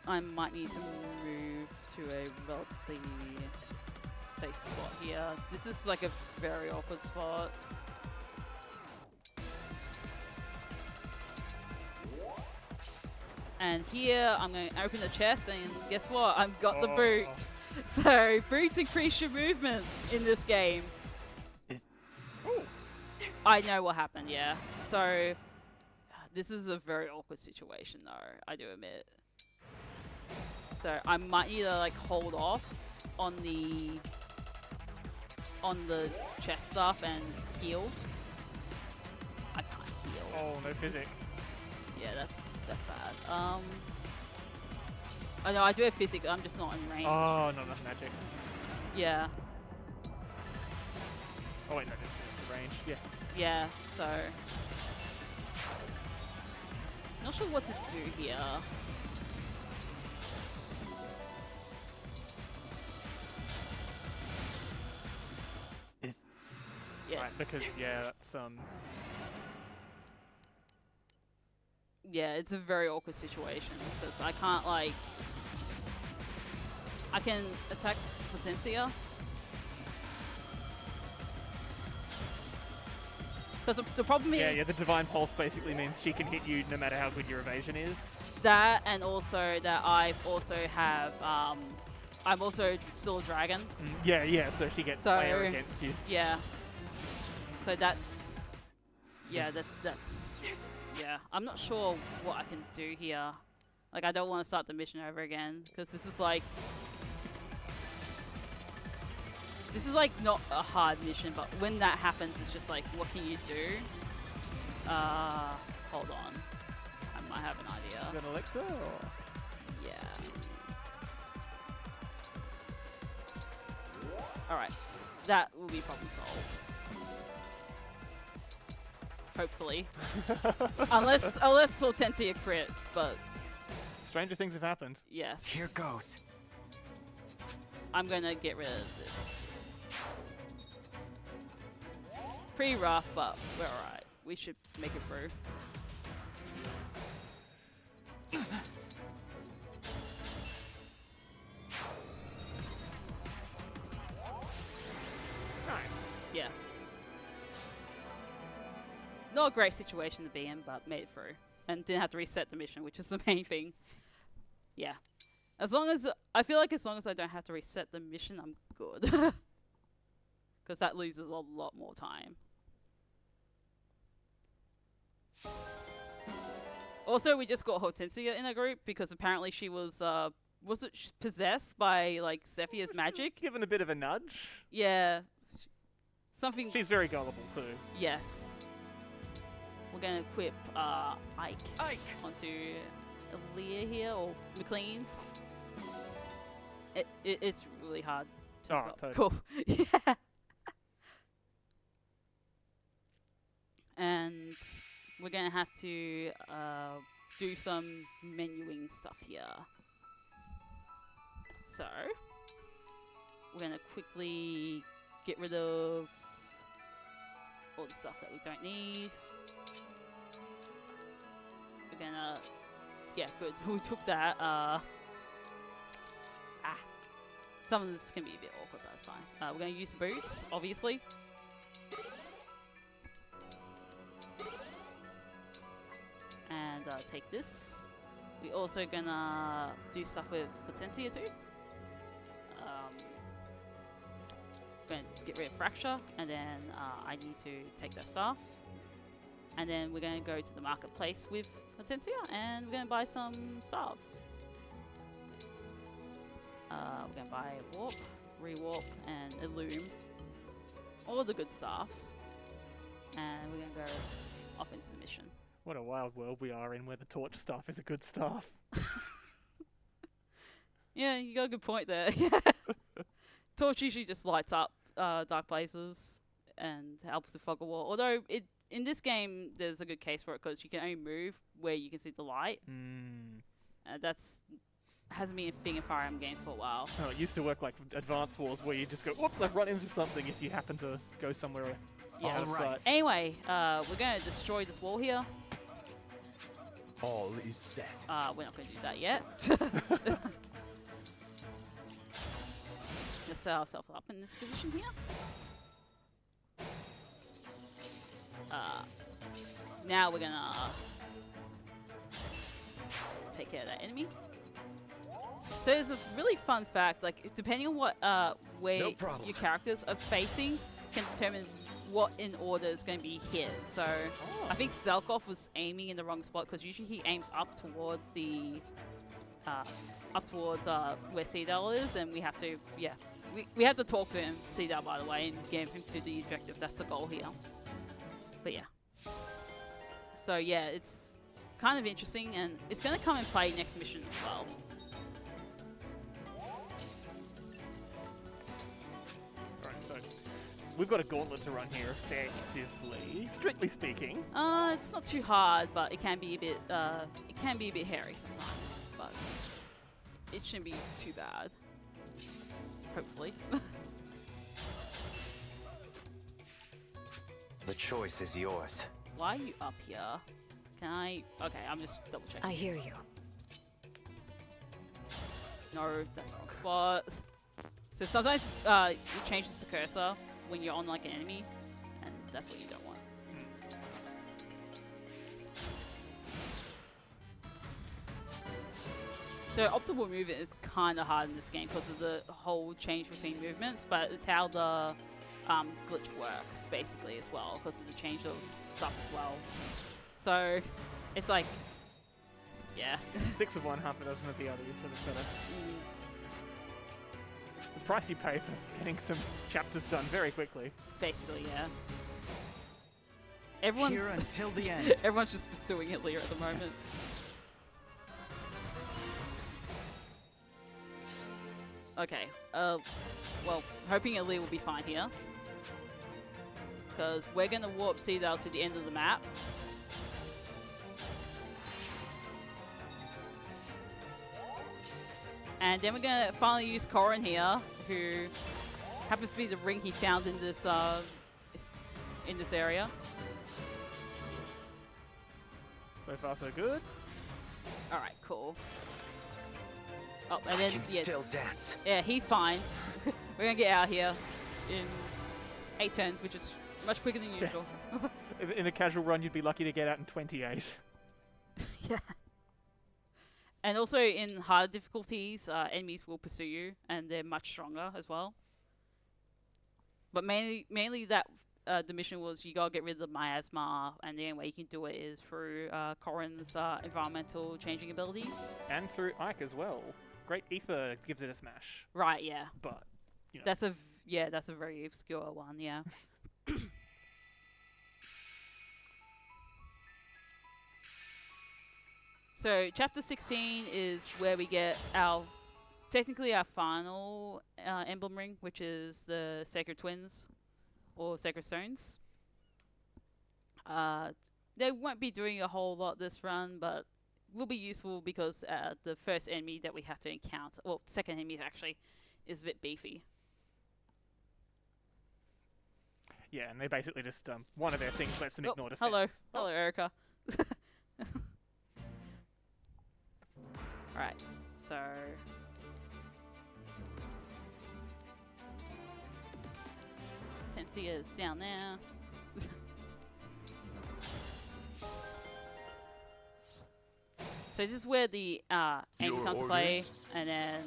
I might need to move to a relatively safe spot here. This is like a very awkward spot. And here I'm going to open the chest, and guess what? I've got the boots. So boots increase your movement in this game. I know what happened, yeah. So this is a very awkward situation though, I do admit. So I might need to like hold off on the chest stuff and heal. I can't heal. Oh, no physic. Yeah, that's bad. I know I do have physic, I'm just not in range. Oh, not enough magic. Yeah. Oh wait, no, it's the range. Yeah. Yeah, so not sure what to do here. Yeah. Right, because yeah, that's Yeah, it's a very awkward situation because I can't like I can attack Potentia. Because the problem is yeah, the Divine Pulse basically means she can hit you no matter how good your evasion is. that, and also that I'm also still a dragon. Yeah, so she gets So, player against you. Yeah. So that's yeah. I'm not sure what I can do here. Like I don't want to start the mission over again because this is like not a hard mission, but when that happens, it's just like, what can you do? Hold on. I might have an idea. Is that Alexa or? Yeah. Alright. That will be problem solved. Hopefully. unless Hortensia crits, but Stranger things have happened. yes. Here goes. I'm gonna get rid of this. Pretty rough, but we're alright. We should make it through. Nice. Yeah. Not a great situation to be in, but made it through. And didn't have to reset the mission, which is the main thing. Yeah. I feel like as long as I don't have to reset the mission, I'm good. Because that loses a lot more time. Also, we just got Hortensia in a group because apparently she was it possessed by like Zephyr's magic? Given a bit of a nudge. Yeah. Something. She's very gullible too. Yes. We're gonna equip Ike onto Aaliyah here, or McLean's. It's really hard to Totally. Cool. Yeah. And we're gonna have to do some menuing stuff here. So we're gonna quickly get rid of all the stuff that we don't need. We're gonna, yeah, good. We took that. Some of this can be a bit awkward, but that's fine. We're gonna use the boots, obviously. And take this. We're also gonna do stuff with Potentia too. Gonna get rid of Fracture, and then I need to take that stuff. And then we're gonna go to the marketplace with Potentia, and we're gonna buy some staffs. We're gonna buy Warp, Rewarp, and Illume. All the good staffs. And we're gonna go off into the mission. What a wild world we are in where the torch staff is a good staff. Yeah, you got a good point there. Torch usually just lights up dark places and helps with fog of war. Although in this game, there's a good case for it because you can only move where you can see the light. That's hasn't been a thing in Fire Emblem games for a while. Oh, it used to work like Advance Wars, where you just go, "Whoops! I've run into something." If you happen to go somewhere Yeah. out of sight. Anyway, we're going to destroy this wall here. All is set. We're not going to do that yet. Just set ourselves up in this position here. Now we're gonna take care of that enemy. So there's a really fun fact, like depending on what where No problem. your characters are facing can determine what in order is going to be hit. So I think Zelkov was aiming in the wrong spot because usually he aims up towards the where Cedar is, and we have to we have to talk to him, Cedar, by the way, and get him to the objective. That's the goal here. But yeah. So yeah, it's kind of interesting, and it's going to come and play next mission as well. Alright, so we've got a gauntlet to run here effectively, strictly speaking. It's not too hard, but it can be a bit hairy sometimes, but it shouldn't be too bad. Hopefully. The choice is yours. Why are you up here? Can I? Okay, I'm just double checking. I hear you. No, that's the wrong spot. So sometimes it changes the cursor when you're on like an enemy, and that's what you don't want. So optimal movement is kind of hard in this game because of the whole change between movements, but it's how the glitch works basically as well because of the change of stuff as well. So it's like, yeah. 6 of one, half a dozen of the other, so it's better. The price you pay for getting some chapters done very quickly. Basically, yeah. Everyone's Here until the end. everyone's just pursuing it Lear at the moment. Okay. Well, hoping Ellie will be fine here. Because we're going to warp Cedar to the end of the map. And then we're going to finally use Corrin here, who happens to be the ring he found in this area. So far, so good. Alright, cool. Oh, and then, Can still dance. yeah, he's fine. We're going to get out here in 8 turns, which is much quicker than usual. In a casual run, you'd be lucky to get out in 28. Yeah. And also in harder difficulties, enemies will pursue you, and they're much stronger as well. But mainly that the mission was you gotta get rid of the miasma, and the only way you can do it is through Corrin's environmental changing abilities. And through Ike as well. Great Ether gives it a smash, Right. Yeah. but you know. That's a very obscure one. Yeah. So chapter 16 is where we get technically our final emblem ring, which is the Sacred Twins, or Sacred Stones. They won't be doing a whole lot this run, but will be useful because the first enemy that we have to encounter, well, second enemy actually, is a bit beefy. Yeah, and they basically just one of their things lets them ignore defense. Hello, hello, Erica. Alright, so Tensia is down there. So this is where the aim comes to play, and then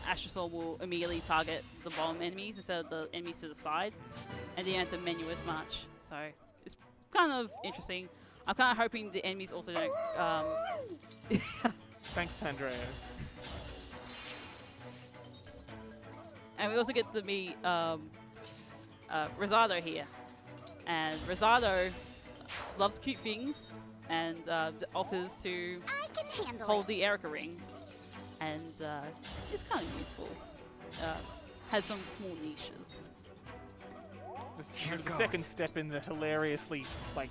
Astrosol will immediately target the bottom enemies instead of the enemies to the side, and then you don't have to menu as much. So it's kind of interesting. I'm kind of hoping the enemies also don't. Thanks, Pandreo. And we also get to meet Rosado here, and Rosado loves cute things and offers to hold the Erica ring, and it's kind of useful. Has some small niches. The second step in the hilariously, like,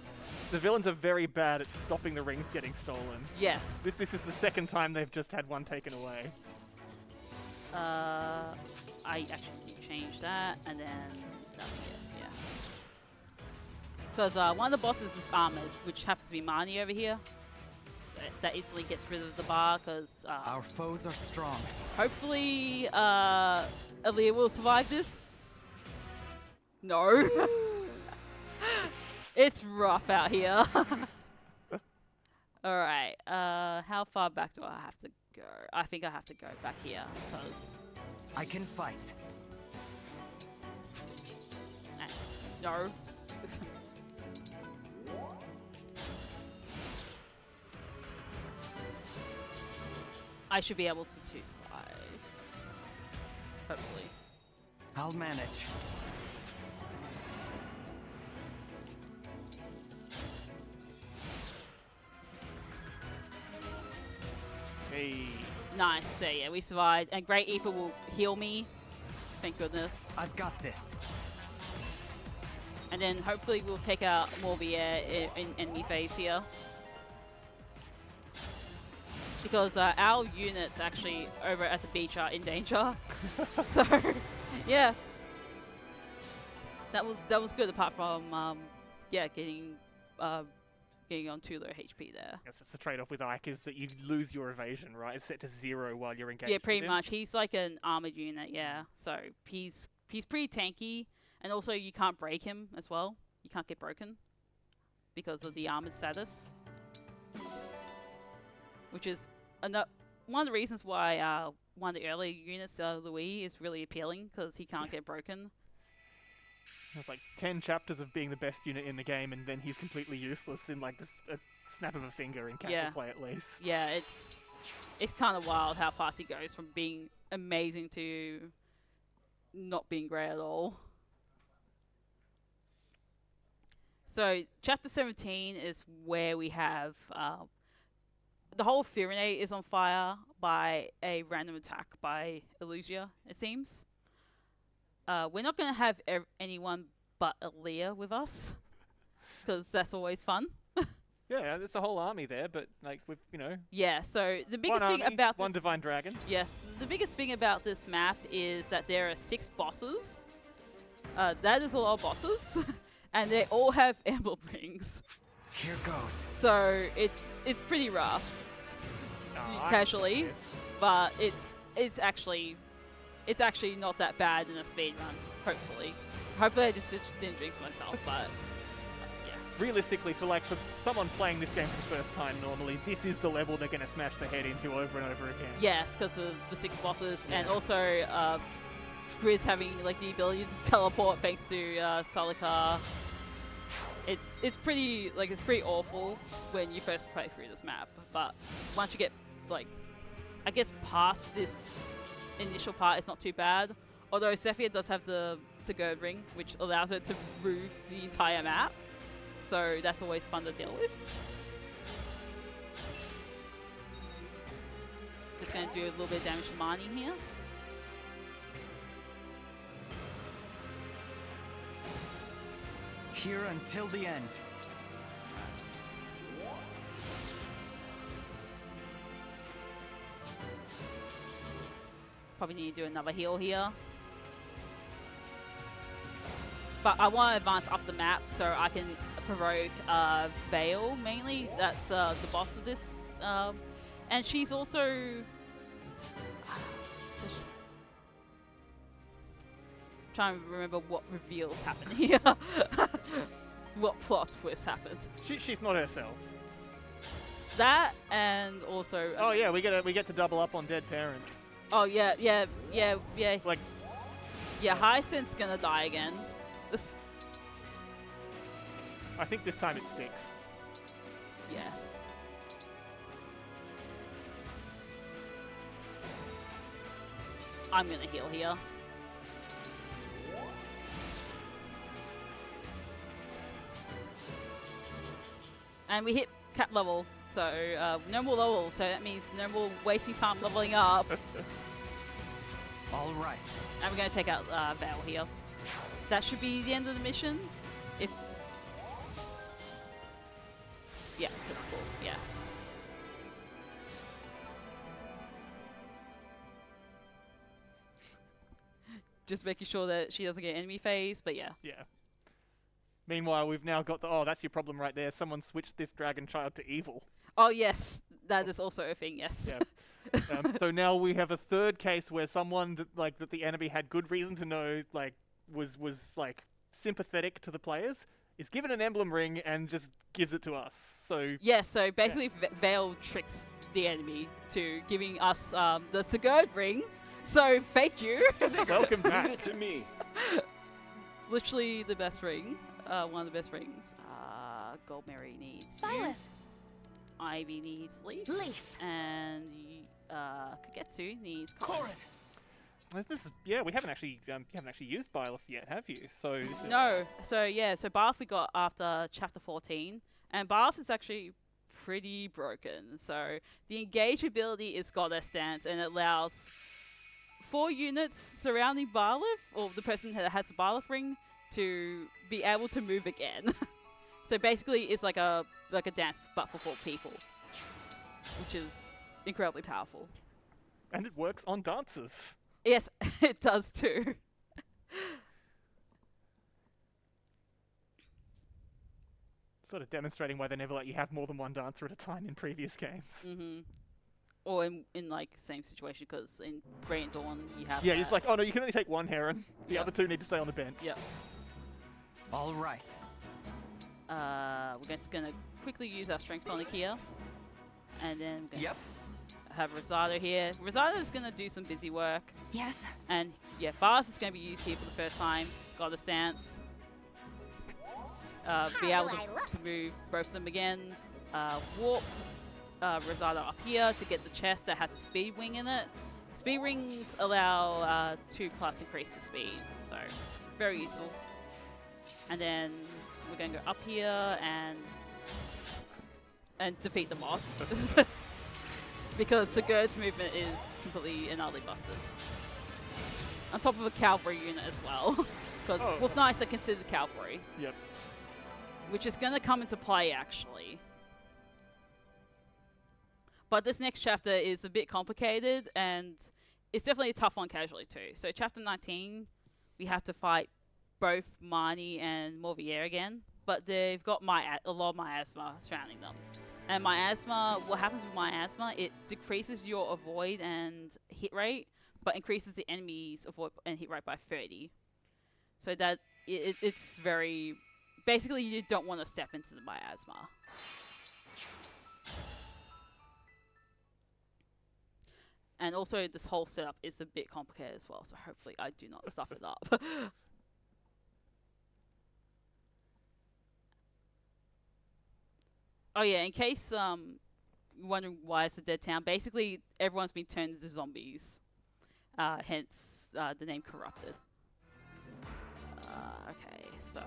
the villains are very bad at stopping the rings getting stolen. Yes. This is the second time they've just had one taken away. I actually changed that, and then that'll be it, yeah. Because one of the bosses is armored, which happens to be Marnie over here. That easily gets rid of the bar, because Our foes are strong. hopefully Aaliyah will survive this. No. It's rough out here. Alright, how far back do I have to go? I think I have to go back here, because... I can fight. No. I should be able to survive. Hopefully. I'll manage. Hey. Nice, so yeah, we survived. And Great Ether will heal me. Thank goodness. I've got this. And then hopefully we'll take out more of the in enemy phase here. Because our units actually over at the beach are in danger. So, yeah. That was good apart from, yeah, getting on too low HP there. Yes, that's the trade-off with Ike is that you lose your evasion, right? It's set to 0 while you're engaged. Yeah, pretty with him. much. He's like an armored unit, yeah. So he's pretty tanky, and also you can't break him as well. You can't get broken because of the armored status, which is one of the reasons why one of the early units, Louis, is really appealing because he can't get broken. There's like 10 chapters of being the best unit in the game, and then he's completely useless in like a snap of a finger in casual play at least. Yeah, it's kind of wild how fast he goes from being amazing to not being great at all. So chapter 17 is where we have the whole Firenate is on fire by a random attack by Illusia, it seems. We're not going to have anyone but Aaliyah with us, because that's always fun. Yeah, there's a whole army there, but like with Yeah. So the biggest one thing army, about one this, divine dragon. Yes, the biggest thing about this map is that there are 6 bosses. That is a lot of bosses, and they all have emblem rings. Here goes. So it's pretty rough, casually, but it's actually not that bad in a speed run. Hopefully I just didn't jinx myself, but yeah. Realistically, for someone playing this game for the first time, normally this is the level they're going to smash their head into over and over again. Yes, because of the 6 bosses, and also Grizz having like the ability to teleport thanks to Salika. It's pretty awful when you first play through this map, but once you get I guess past this initial part, it's not too bad. Although Sephia does have the Sigurd ring, which allows her to move the entire map, so that's always fun to deal with. Just going to do a little bit of damage to Marnie here. Here until the end. Probably need to do another heal here. But I want to advance up the map so I can provoke Vale mainly. That's the boss of this. And she's also... just trying to remember what reveals happen here. What plot twist happened. She's not herself. That, and also... Oh yeah, we get to double up on dead parents. Oh yeah. Like... Yeah, Hyacinth's gonna die again. I think this time it sticks. Yeah. I'm gonna heal here. And we hit cap level, so no more level, so that means no more wasting time leveling up. All right. And we're gonna take out Vale here. that should be the end of the mission. If yeah, cool. Yeah. Just making sure that she doesn't get enemy phase, but yeah. Yeah. Meanwhile, we've now got the, oh, that's your problem right there. Someone switched this dragon child to evil. Oh yes, that is also a thing. Yes. Yeah. So now we have a third case where someone that the enemy had good reason to know was like sympathetic to the players is given an emblem ring and just gives it to us. So yeah. So basically, Vale tricks the enemy to giving us the Sigurd ring. So thank you. Welcome back. Leave it to me. Literally the best ring. One of the best rings. Goldberry needs you. Ivy needs Leaf. And Kagetsu needs Corin. Yeah, we haven't actually used Byleth yet, have you? So this is No. So yeah. So Byleth we got after chapter 14, and Byleth is actually pretty broken. So the engage ability is Goddess Dance, and it allows 4 units surrounding Byleth, or the person that has the Byleth ring, to be able to move again. So basically it's like a dance but for 4 people, which is incredibly powerful. and it works on dancers. Yes, it does too. Sort of demonstrating why they never let you have more than one dancer at a time in previous games. Or in like same situation, because in Brilliant Dawn you have Yeah, it's like, oh no, you can only take one Heron. The other 2 need to stay on the bench. Yep. All right. We're just gonna quickly use our Strength Sonic here, and then we're gonna Yep. have Rosado here. Rosado is gonna do some busy work, Yes. and yeah, Bath is gonna be used here for the first time. Got a stance. Be able to move both of them again. Warp Rosado up here to get the chest that has a speed wing in it. Speed rings allow 2+ increase to speed, so very useful. And then we're going to go up here and defeat the boss. Because Sigurd's movement is completely and utterly busted. On top of a cavalry unit as well. Because Wolf Knights are considered cavalry. Yep. Which is going to come into play, actually. But this next chapter is a bit complicated, and it's definitely a tough one casually too. So chapter 19, we have to fight both Marnie and Morvier again, but they've got a lot of miasma surrounding them. And miasma, what happens with miasma, it decreases your avoid and hit rate, but increases the enemy's avoid and hit rate by 30. So that it's very... Basically, you don't want to step into the miasma. And also, this whole setup is a bit complicated as well, so hopefully I do not stuff it up. Oh yeah, in case you're wondering why it's a dead town, basically everyone's been turned into zombies. Hence the name Corrupted. Okay, so...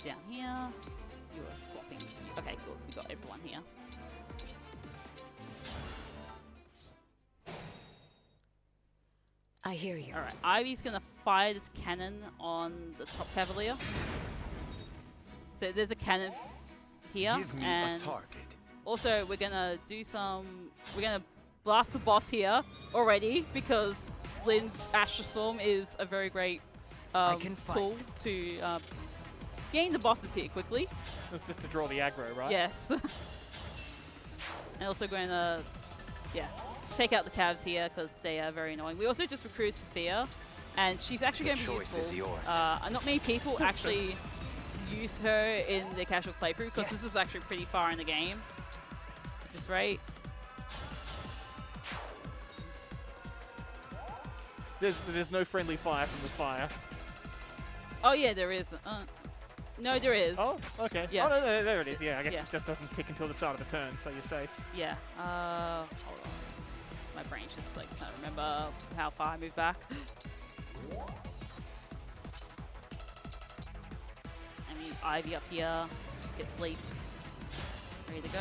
Down here, you are swapping. Okay, good. We got everyone here. I hear you. All right, Ivy's gonna fire this cannon on the top cavalier. So there's a cannon here, Give me and a target. also we're gonna do some. We're gonna blast the boss here already because Lynn's Astral Storm is a very great tool to gain the bosses here quickly. That's just to draw the aggro, right? Yes. And also going to, take out the calves here because they are very annoying. We also just recruited Sophia, and she's actually going to be useful. Is yours. Not many people actually use her in their casual playthrough because this is actually pretty far in the game at this rate. There's no friendly fire from the fire. Oh yeah, there is. No, there is. Oh, okay. Yeah. Oh, no, there it is. Yeah, I guess it just doesn't tick until the start of the turn, so you're safe. Yeah. Hold on. My brain's just like trying to remember how far I moved back. I mean, Ivy up here. Get Leaf ready to go.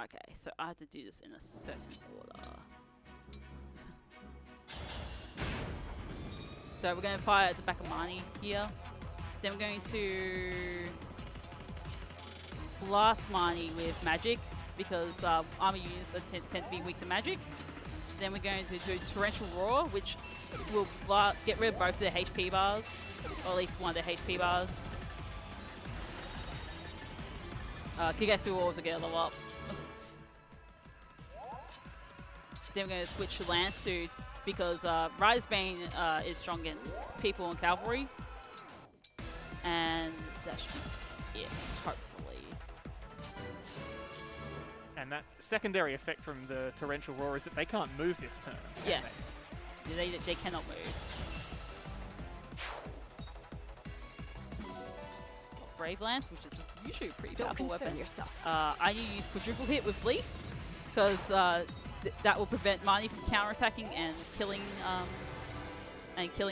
Okay, so I have to do this in a certain order. So we're going to fire at the back of Marnie here. Then we're going to blast Marnie with magic because armor units tend to be weak to magic. Then we're going to do Torrential Roar, which will get rid of both their HP bars, or at least one of their HP bars. Kigetsu will also get a level up. Then we're going to switch to Lance Suit because Rider's Bane is strong against people and cavalry. And that should be it, hopefully. And that secondary effect from the Torrential Roar is that they can't move this turn. Yes. They cannot move. Brave Lance, which is usually a pretty powerful weapon. Yourself. I use quadruple hit with Leaf because that will prevent Marnie from counterattacking and killing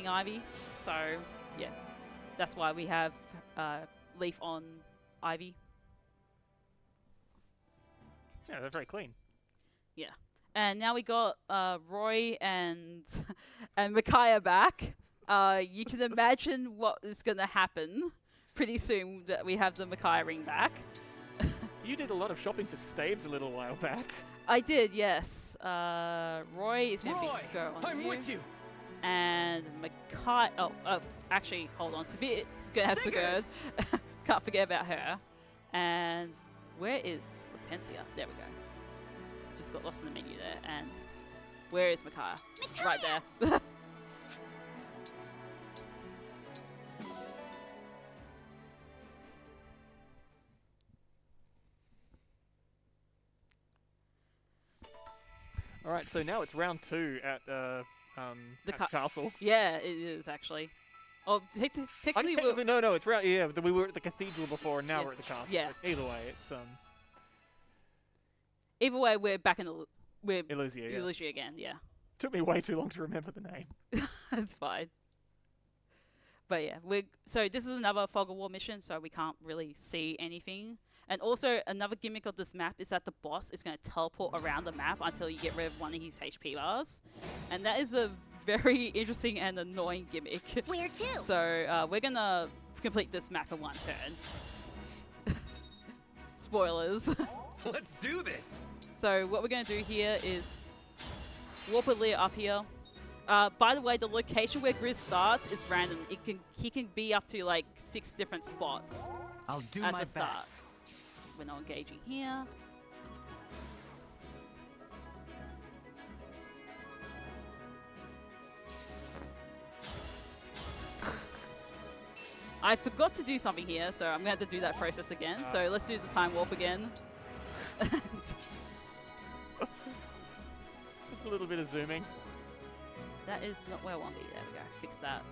Ivy. So yeah, that's why we have Leaf on Ivy. Yeah, they're very clean. Yeah, and now we got Roy and Micaiah back. You can imagine what is going to happen pretty soon that we have the Micaiah ring back. You did a lot of shopping for staves a little while back. I did, yes. Roy is going to go on I'm with you. And Micaiah... Oh, actually, hold on. Sophia's going to have Sigurd. Can't forget about her. And where is Hortensia? There we go. Just got lost in the menu there. And where is Micaiah? Right there. All right, so now it's round 2 at the castle. Yeah, it is actually. Oh, technically, No, it's round. Yeah, we were at the cathedral before, and now Yeah. we're at the castle. Yeah. But either way, it's either way, we're back in the Illusia. Yeah. Illusia again. Yeah, Took me way too long to remember the name. it's fine. But yeah, so this is another Fog of War mission, so we can't really see anything. And also, another gimmick of this map is that the boss is going to teleport around the map until you get rid of one of his HP bars. And that is a very interesting and annoying gimmick. Where to? So, we're going to complete this map in one turn. Spoilers. Let's do this. So, what we're going to do here is warp a Lear up here. By the way, the location where Grizz starts is random. He can be up to like 6 different spots. I'll do at my the start. best. We're not engaging here. I forgot to do something here, so I'm going to have to do that process again. So let's do the time warp again. Just a little bit of zooming. That is not where I want to be. There we go. Fix that.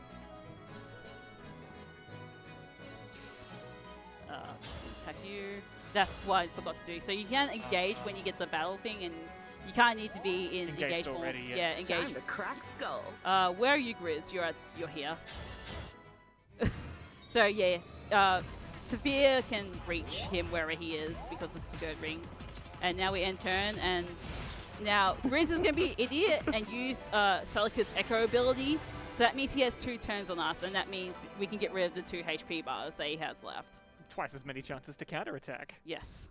Attack you. That's what I forgot to do. So you can engage when you get the battle thing, and you kind of need to be in Engaged engage mode. already, yeah. Yeah, engage. Time to crack skulls. Where are you, Grizz? You're here. So yeah, Sophia can reach him wherever he is because of the Sigurd ring. And now we end turn, and now Grizz is going to be an idiot and use Celica's Echo ability. So that means he has 2 turns on us, and that means we can get rid of the 2 HP bars that he has left. Twice as many chances to counterattack. Yes.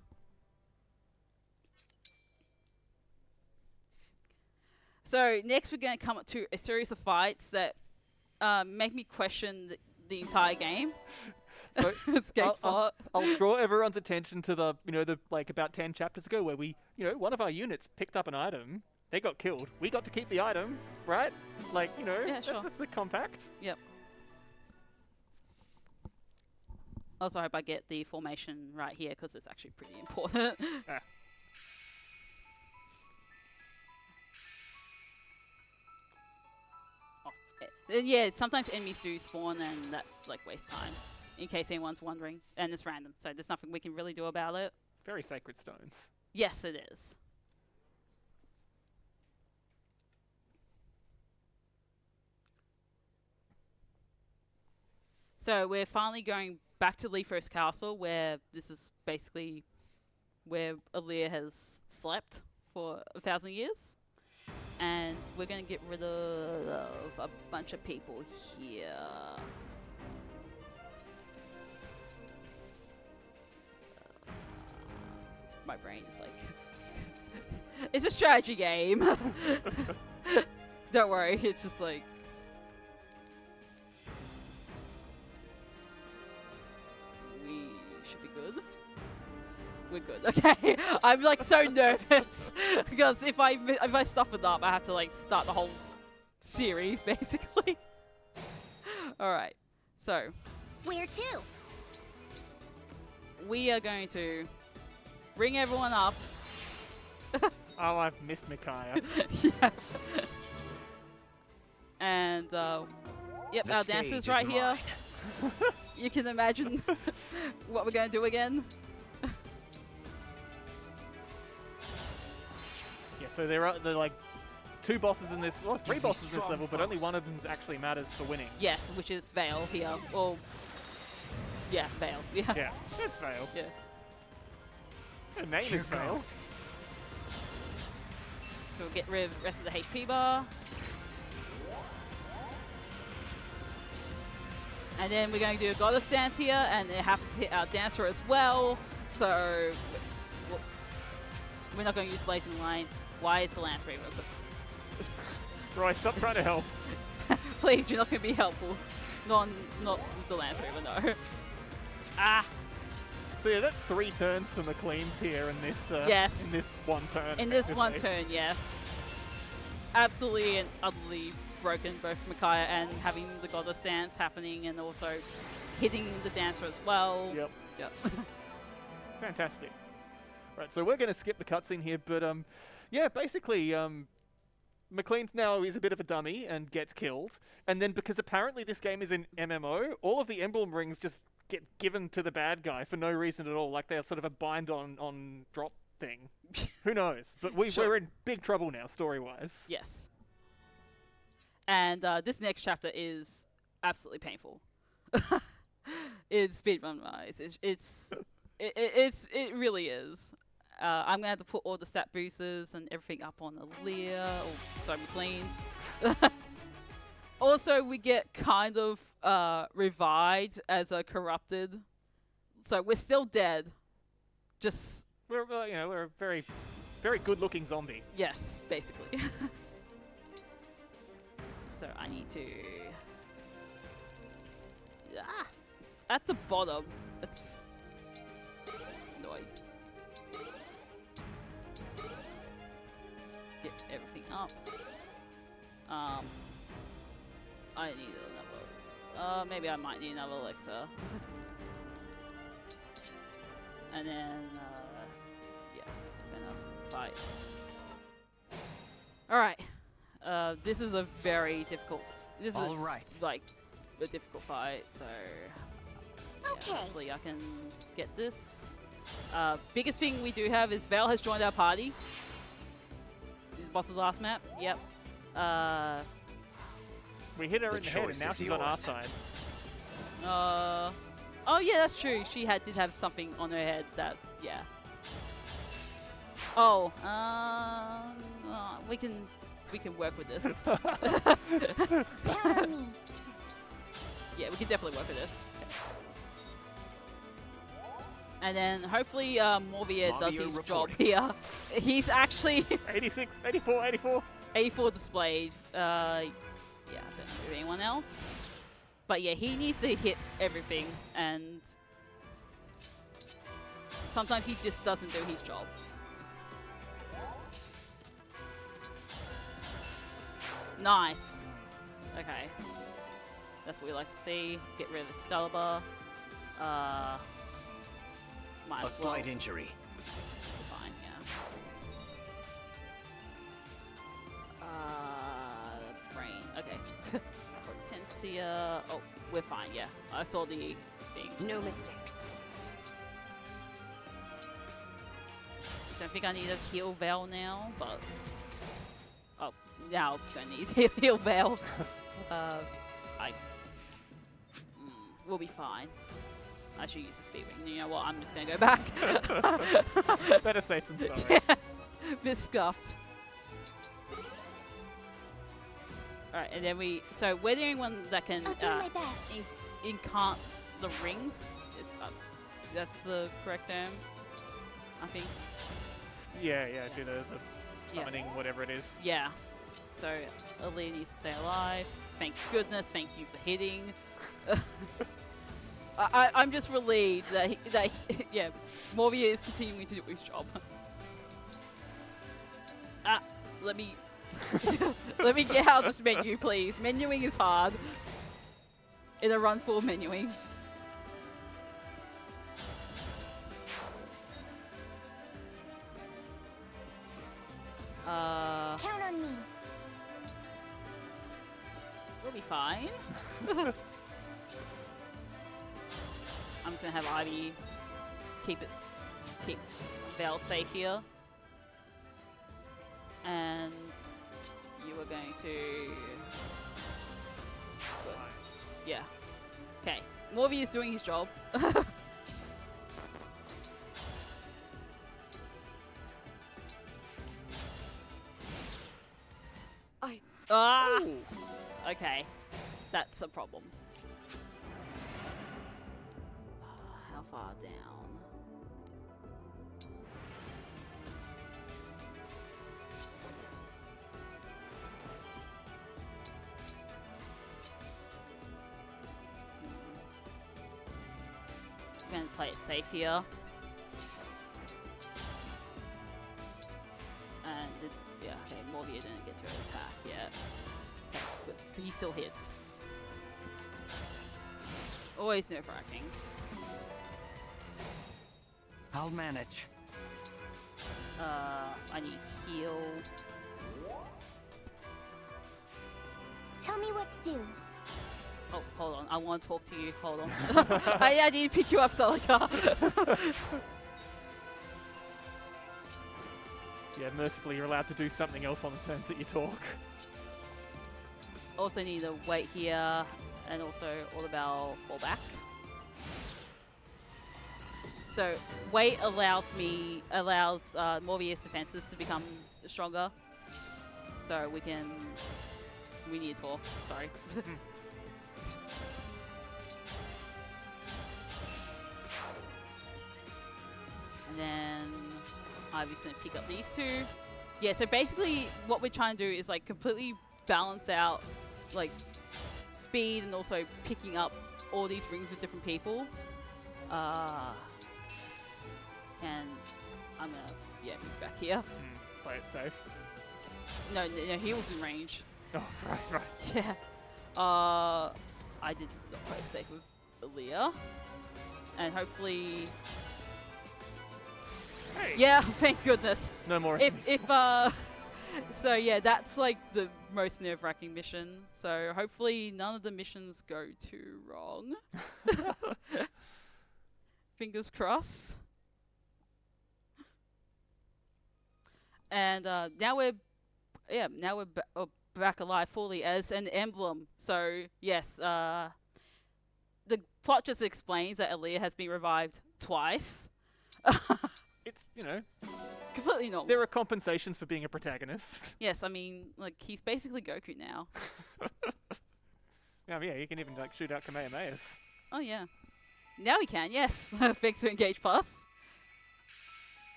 So next we're going to come up to a series of fights that make me question the entire game. So It's game spot. I'll draw everyone's attention to the like about 10 chapters ago where we, one of our units picked up an item. They got killed. We got to keep the item, right? Like, Yeah, sure. that's the compact. Yep. Also, I hope I get the formation right here because it's actually pretty important. Ah. And yeah, sometimes enemies do spawn and that like wastes time, in case anyone's wondering. And it's random, so there's nothing we can really do about it. Very sacred stones. Yes, it is. So we're finally going back to Leafrose Castle, where this is basically where Aaliyah has slept for 1,000 years. And we're going to get rid of a bunch of people here. My brain is like... It's a strategy game. Don't worry, it's just like... We should be good. We're good. Okay, I'm like so nervous because if I stuff it up, I have to like start the whole series basically. All right, so Where to? we are going to bring everyone up. Oh, I've missed Micaiah. Yeah. And yep, The our stage dancers is right here. mine. You can imagine what we're going to do again. Yeah, so there are like 2 bosses in this, well, 3 bosses in this level, but only one of them actually matters for winning. Yes, which is Vale here. Or yeah, Vale. Yeah. Yeah, it's Vale. Yeah. Her name Here is Vale. goes. So we'll get rid of the rest of the HP bar. And then we're going to do a goddess dance here, and it happens to hit our dancer as well. So we're not going to use Blazing Light. Why is the Lance Reaver equipped? Roy, stop trying to help. Please, you're not going to be helpful. Not the Lance Reaver, no. Ah, So yeah, that's 3 turns for McLean's here in this Yes. in this one turn. in this one effectively. turn, yes. Absolutely and utterly broken, both Micaiah and having the goddess dance happening, and also hitting the dancer as well. Yep. Yep. Fantastic. Right, so we're going to skip the cutscene here, but yeah, basically, McLean's now is a bit of a dummy and gets killed, and then because apparently this game is an MMO, all of the emblem rings just get given to the bad guy for no reason at all, like they're sort of a bind on drop thing. Who knows? But we're in big trouble now, story-wise. Yes. And this next chapter is absolutely painful. It's speedrun-wise. It really is. I'm gonna have to put all the stat boosters and everything up on Aaliyah, or sorry, McLean's. Also, we get kind of revived as a corrupted, so we're still dead. Just We're we're a very, very good-looking zombie. yes, basically. So I need to. Ah, it's at the bottom. It's annoying. Get everything up. I need another. Maybe I might need another elixir. And then, yeah, gonna fight. All right. This is a very difficult. This All is right. like a difficult fight. So yeah, Okay. hopefully I can get this. Biggest thing we do have is Val has joined our party. Is boss of the last map? Yep. We hit her The in the head, and choice now is she's on our yours. side. Oh yeah, that's true. She did have something on her head that, yeah. Oh, we can work with this. Count on me. Yeah, we can definitely work with this. And then hopefully Morvia does Morvia his reporting. job here. He's actually 86, 84, 84. 84 displayed. Yeah, I don't know anyone else. But yeah, he needs to hit everything, and sometimes he just doesn't do his job. Nice. Okay. That's what we like to see. Get rid of Excalibur. Might A as well. slight injury. Fine, yeah. Brain. Okay. Potentia. Oh, we're fine, yeah. I saw the thing. No mistakes. Don't think I need to heal Val now, but... Oh, now I'm gonna need to heal Val. We'll be fine. I should use the speed ring. You know what? I'm just gonna go back. Better safe than sorry. Bit scuffed. Alright, and then so we're the only one that can I'll do my best. incant the rings. It's that's the correct term, I think. Yeah, do the Yeah. summoning, whatever it is. Yeah. So Aaliyah needs to stay alive. Thank goodness. Thank you for hitting. I'm just relieved that yeah, Morvia is continuing to do his job. Let me let me get out of this menu, please. Menuing is hard. In a run full of menuing. Count on me. We'll be fine. I'm just gonna have Ivy keep Val safe here. And you are going to... Yeah. Okay. Morvia is doing his job. Ah! Ooh. Okay. That's a problem. How far down? I'm going to play it safe here. And yeah, okay, Morvia didn't get to attack yet. Okay, good. So he still hits. Always nerve-wracking. I'll manage. I need heal. Tell me what to do. Oh, hold on. I want to talk to you. Hold on. I need to pick you up, Celica. Yeah, mercifully, you're allowed to do something else on the turns that you talk. Also need to wait here, and also all about fallback. So wait allows Morvia's defenses to become stronger. So we need to talk. Sorry. And then Ivy's gonna pick up these two. Yeah, so basically what we're trying to do is like completely balance out like speed and also picking up all these rings with different people. And I'm gonna move back here. Play it safe. No, he was in range. Oh, right. Yeah. I did not play safe with Aaliyah. And hopefully... Hey. Yeah, thank goodness. No more. So yeah, that's like the most nerve-wracking mission. So hopefully none of the missions go too wrong. Fingers crossed. And now we're back alive fully as an emblem. So yes, the plot just explains that Aaliyah has been revived twice. It's, you know, Completely normal. there are compensations for being a protagonist. Yes, I mean, like, he's basically Goku now. Yeah, you can even like shoot out Kamehamehas. Oh yeah. Now we can, yes. Thanks to Engage Plus.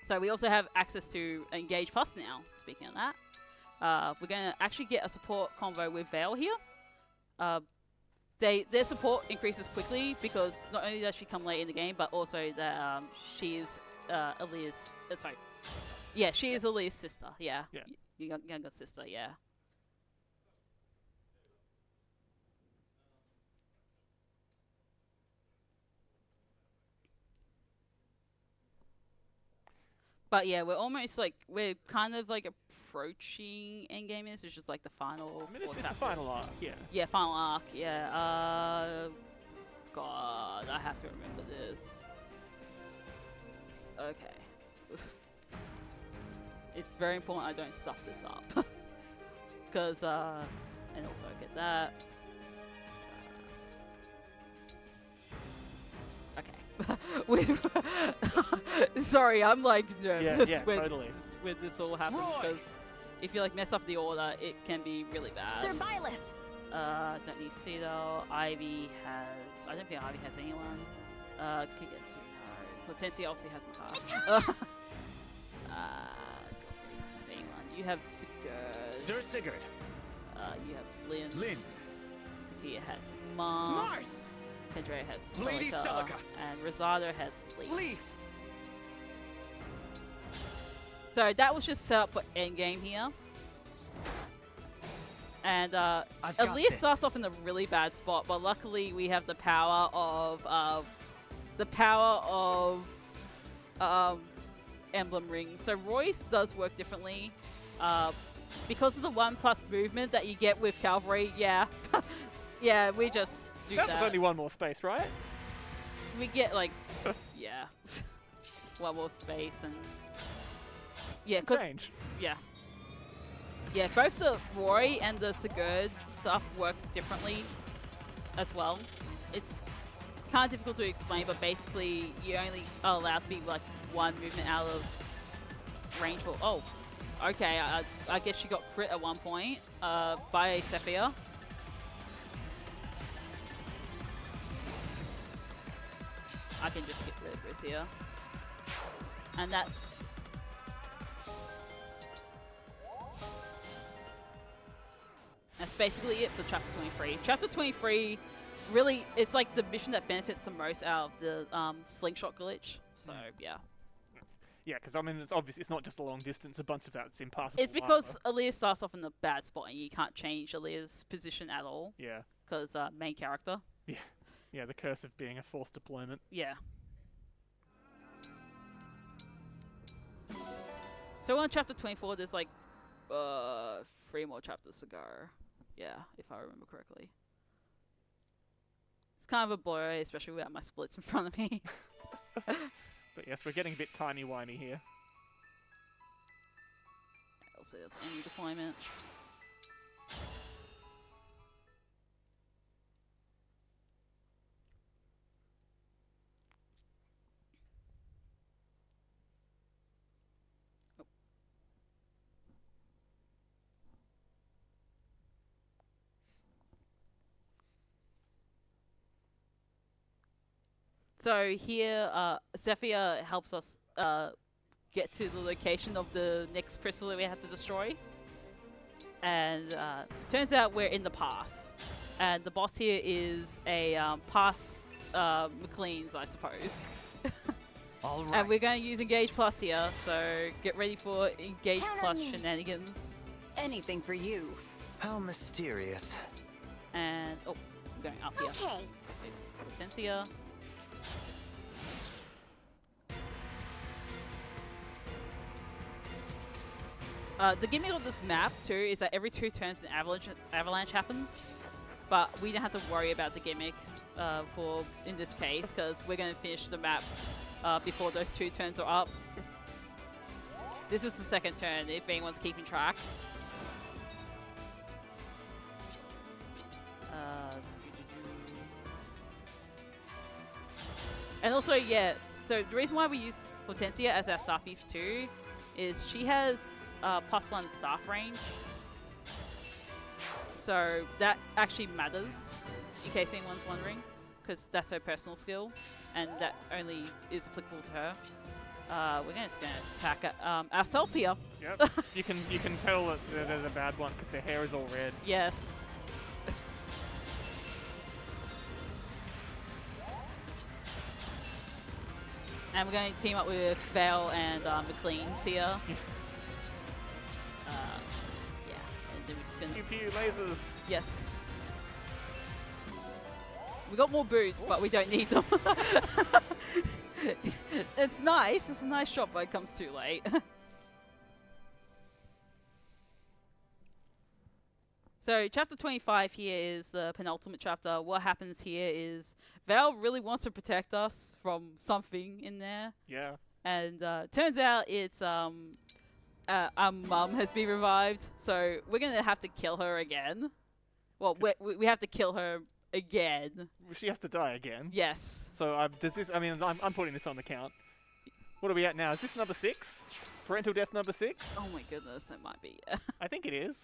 So we also have access to Engage Plus now, speaking of that. We're going to actually get a support convo with Vale here. Their support increases quickly because not only does she come late in the game, but also that she is Aaliyah's... sorry. Yeah, she is Aaliyah's sister, yeah. Younger sister, yeah. But yeah, we're kind of like approaching endgame. It's just like the final. I mean, it's the final arc, yeah. Yeah, final arc. Yeah. God, I have to remember this. Okay. It's very important I don't stuff this up, because and also get that. Sorry, I'm like nervous yeah, when, totally. when this all happens because if you like mess up the order, it can be really bad. Sir Byleth. Don't need Cedar. Ivy has. I don't think Ivy has anyone. Kigetsu, no. Hortensia obviously has Makar. You have Sigurd. Sir Sigurd. You have Lynn. Lynn. Sophia has Marth. Marth. Pedro has Lady Celica. Celica. And Rosado has Leaf. Leaf. So that was just set up for endgame here. And Elias starts off in a really bad spot, but luckily we have the power of Emblem Ring. So Royce does work differently. Because of the 1+ movement that you get with Cavalry, yeah. Yeah, we just do That that. was only one more space, right? We get like, yeah, one more space and yeah, Change. yeah, yeah. Both the Roy and the Sigurd stuff works differently as well. It's kind of difficult to explain, but basically you only are allowed to be like one movement out of range for. Oh, okay. I guess she got crit at one point by Sephia. I can just get rid of this here. And that's... That's basically it for Chapter 23. Chapter 23, really, it's like the mission that benefits the most out of the slingshot glitch. So, yeah. Yeah, because I mean, it's obvious it's not just a long distance, a bunch of that's impassable. It's because Aaliyah starts off in the bad spot and you can't change Aaliyah's position at all. Yeah. Because main character. Yeah. Yeah, the curse of being a forced deployment. Yeah. So on Chapter 24, there's like 3 more chapters to go. Yeah, if I remember correctly. It's kind of a blur, especially without my splits in front of me. But yes, we're getting a bit timey-wimey here. Also, there's enemy deployment. So here, Zephyr helps us get to the location of the next crystal that we have to destroy. And turns out we're in the pass. And the boss here is a pass McLean's, I suppose. All right. And we're going to use Engage Plus here, so get ready for Engage Count on Plus me. shenanigans. Anything for you. How mysterious. And, oh, we're going up here. Okay. With Hortensia. The gimmick of this map too is that every 2 turns an avalanche happens, but we don't have to worry about the gimmick in this case because we're going to finish the map before those 2 turns are up. This is the second turn if anyone's keeping track. And also, yeah, so the reason why we use Hortensia as our Staffies too is she has +1 staff range. So that actually matters, in case anyone's wondering, because that's her personal skill, and that only is applicable to her. We're just going to attack ourselves here. Yep. you can tell that there's a bad one because their hair is all red. Yes. And we're going to team up with Vale and McLean's here. Yeah, and then we're just going to... Pew pew lasers. Yes. We got more boots, but we don't need them. It's nice. It's a nice shot, but it comes too late. So chapter 25 here is the penultimate chapter. What happens here is Val really wants to protect us from something in there. Yeah. And turns out it's our mum has been revived. So we're going to have to kill her again. Well, we have to kill her again. She has to die again. Yes. So does this? I mean, I'm putting this on the count. What are we at now? Is this number 6? Parental death number 6? Oh my goodness, it might be. I think it is.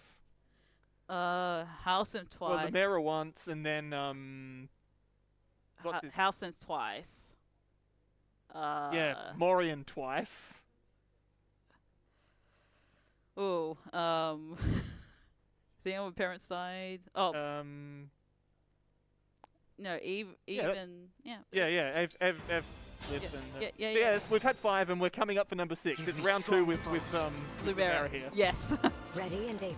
House him twice. Well, the Mera once, and then what's his? House him twice. Yeah, Morian twice. Oh, the other parents died. Oh, no, even Yeah. yeah. Ev lived Yeah, and, yeah, so yeah. we've had 5 and we're coming up for number 6. It's round 2 with Lumera here. Yes. Ready and able.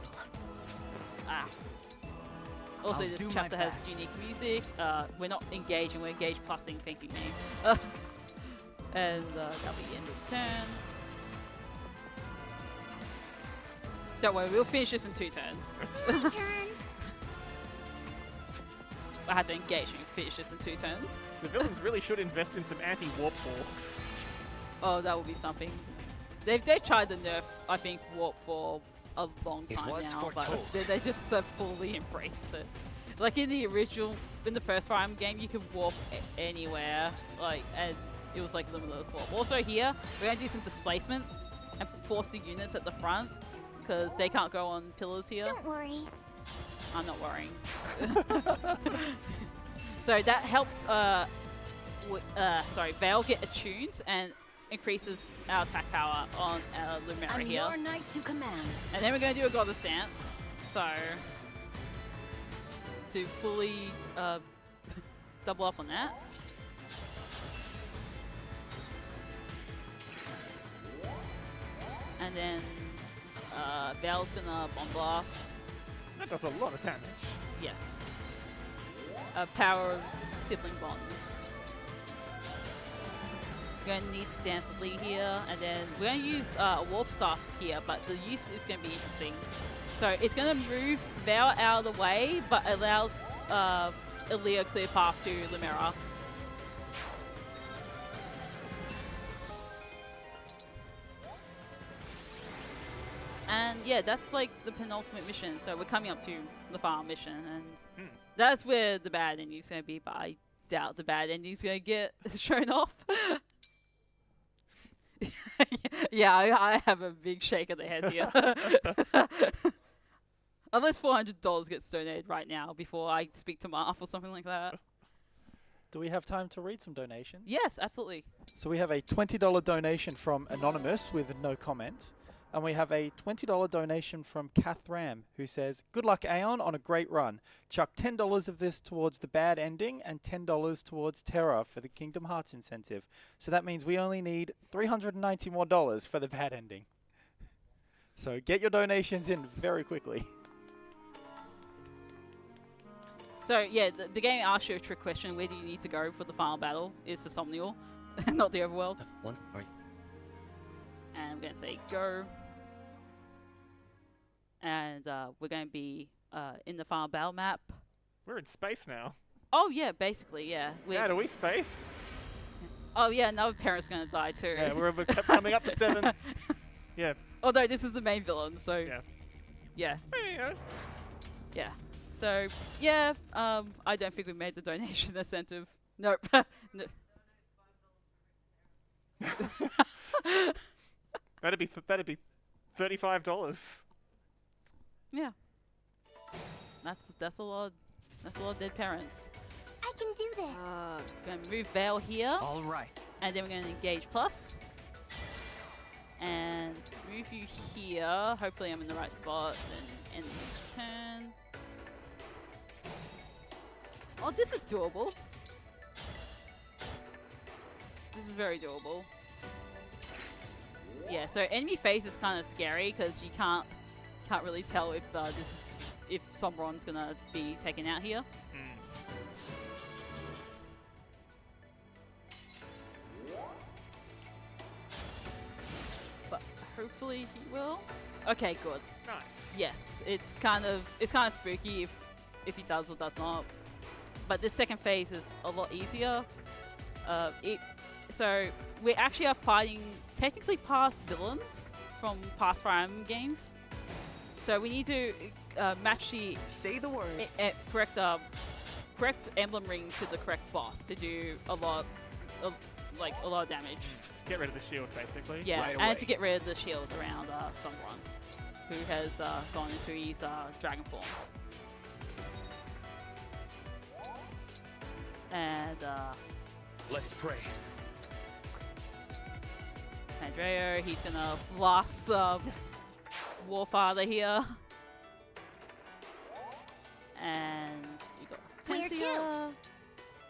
Also, I'll this do my chapter has best. unique music. We're not engaging, we're engaged plussing. Thank you, game. And that'll be the end of the turn. Don't worry, we'll finish this in 2 turns. My turn. I had to engage and finish this in 2 turns. The villains really should invest in some anti-warp balls. Oh, that would be something. They've tried to nerf, I think, warp for a long time now, but they just so fully embraced it. Like in the first Fire Emblem game, you could warp anywhere, like, and it was like limitless warp. Also here, we're gonna do some displacement and force the units at the front because they can't go on pillars here. Don't worry. I'm not worrying. So that helps Veil get attuned and increases our attack power on Lumera I'm here. your knight to command. And then we're going to do a Goddess Dance. So, to fully double up on that. And then Veil's going to Bomb Blast. That does a lot of damage. Yes. Power of Sibling Bonds. We're going to need Dance of Lee here, and then we're going to use a Warp Staff here, but the use is going to be interesting. So it's going to move Veil out of the way, but allows Aaliyah clear path to Lumera. And yeah, that's like the penultimate mission. So we're coming up to the final mission, and that's where the bad ending's going to be, but I doubt the bad ending's going to get shown off. Yeah, I have a big shake of the head here. Unless $400 gets donated right now before I speak to Marth or something like that. Do we have time to read some donations? Yes, absolutely. So we have a $20 donation from Anonymous with no comment. And we have a $20 donation from Kath Ram, who says, "Good luck, Aeon, on a great run. Chuck $10 of this towards the bad ending and $10 towards Terra for the Kingdom Hearts incentive. So that means we only need $390 more for the bad ending." So get your donations in very quickly. So yeah, the game asks you a trick question. Where do you need to go for the final battle? Is the Somnial, not the Overworld. And we're going to say go. And we're going to be in the final battle map. We're in space now. Oh yeah, basically, yeah. How do we space? Oh yeah, another parent's going to die too. Yeah, we're coming up to 7. Yeah. Although this is the main villain, so Yeah. yeah. Yeah. Yeah. So yeah, I don't think we made the donation incentive. Nope. No. That'd be $35. Yeah. That's a lot. That's a lot of dead parents. I can do this. Gonna move Veil here, All right. and then we're gonna engage plus, and move you here. Hopefully, I'm in the right spot. Then end the turn. Oh, this is doable. This is very doable. Yeah, so enemy phase is kind of scary because you can't really tell if if Sombron's gonna be taken out here. But hopefully he will. Okay, good. Nice. Yes, it's kind of spooky if he does or does not. But this second phase is a lot easier. So we actually are fighting technically past villains from past Fire Emblem games. So we need to match the Say the word. correct correct emblem ring to the correct boss to do a lot of damage. Get rid of the shield, basically. Yeah, Right and away. to get rid of the shield around someone who has gone into his dragon form. And Let's pray. Andreo, he's gonna blast Warfather here. And we got Where Tensia.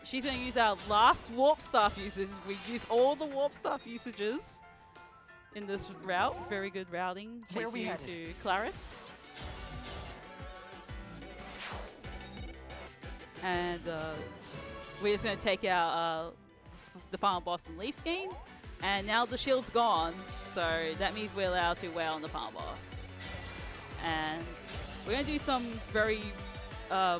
She's gonna use our last warp staff usage. We use all the warp staff usages in this route. Very good routing. Where Thank we you headed? to Claris. And we're just gonna take out the final boss in Leaf's game. And now the shield's gone, so that means we're allowed to wail on the final boss. And we're going to do some very... we're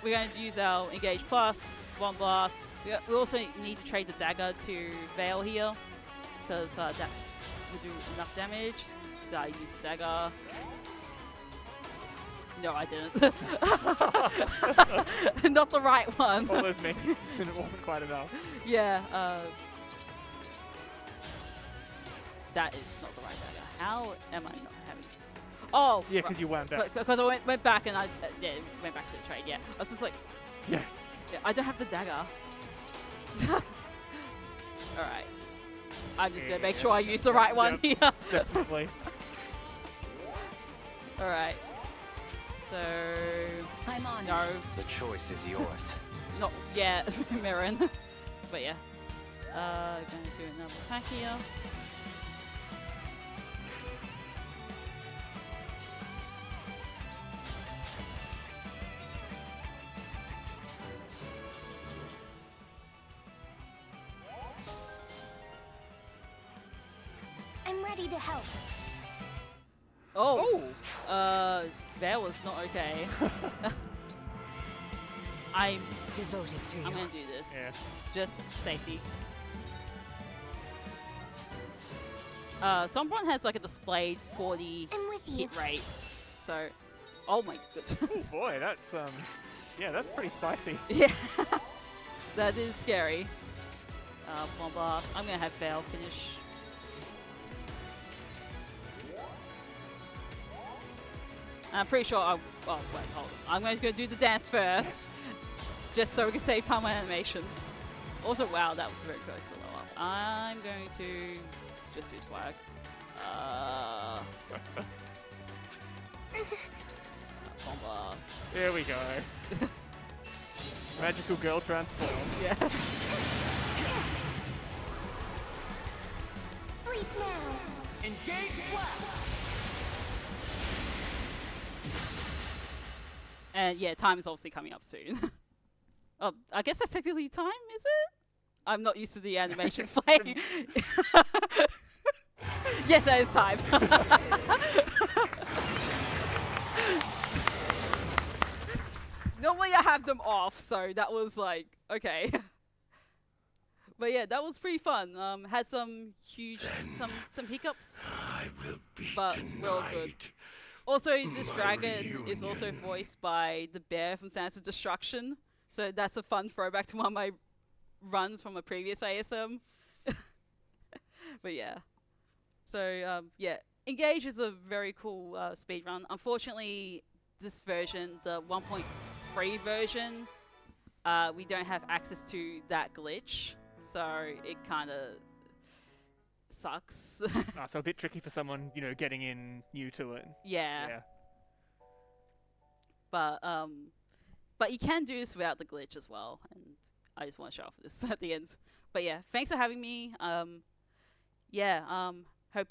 going to use our Engage Plus, One Blast. We also need to trade the dagger to Veil here, because that will do enough damage. Gotta use the dagger. No, I didn't. Not the right one. All those memes, and it wasn't quite enough. Yeah, that is not the right dagger. How am I not having... Oh! Yeah, because you wound back. Because I went back and yeah, went back to the trade, yeah. I was just like... Yeah. I don't have the dagger. Alright. I'm just going to make sure I use the right one here. Definitely. Alright. So... I'm on. No. The choice is yours. Not yet, Mirren. But yeah. Going to do another attack here. I'm ready to help. Oh! That was not okay. I'm Devoted to you. gonna do this. Yeah. Just safety. Someone has like a displayed 40 I'm with you. hit rate. So, oh my Oh goodness. boy, that's yeah, that's pretty spicy. Yeah. That is scary. One blast. I'm gonna have Veil finish. I'm pretty sure oh wait, hold on. I'm going to go do the dance first. Just so we can save time on animations. Also, wow, that was very close to low up. I'm going to just do swag. Bomb blast. There we go. Magical girl transform. Yeah. Sleep now. Engage blast! And yeah, time is obviously coming up soon. Oh, I guess that's technically time, is it? I'm not used to the animations playing. Yes, that is time. Normally I have them off, so that was like, okay. But yeah, that was pretty fun. Had some huge, some hiccups. I will be But we're all good. Also, this dragon is also voiced by the bear from Sands of Destruction. So that's a fun throwback to one of my runs from a previous ASM. But yeah. So, yeah. Engage is a very cool speedrun. Unfortunately, this version, the 1.3 version, we don't have access to that glitch. So it kind of sucks. So a bit tricky for someone, you know, getting in new to it. Yeah. But you can do this without the glitch as well, and I just want to show off this at the end. But yeah, thanks for having me. Hope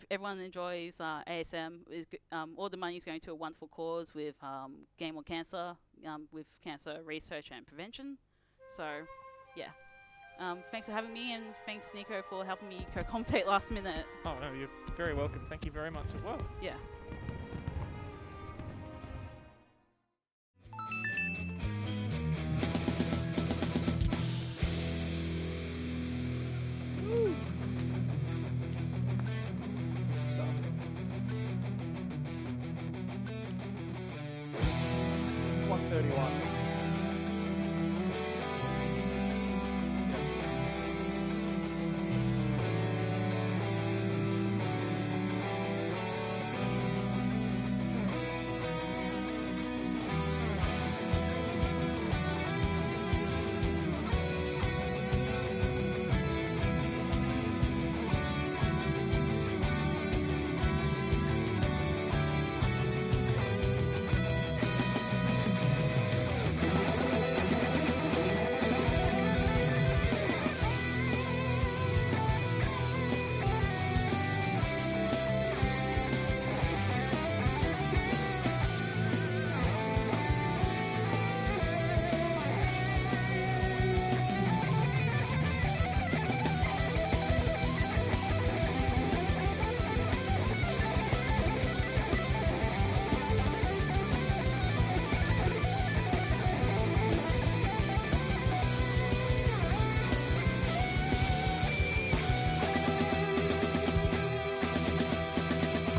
everyone enjoys ASM. All the money is going to a wonderful cause with Game on Cancer, with cancer research and prevention. So, yeah. Thanks for having me, and thanks Nico for helping me co-commentate last minute. Oh no, you're very welcome. Thank you very much as well. Yeah. Stuff. 131.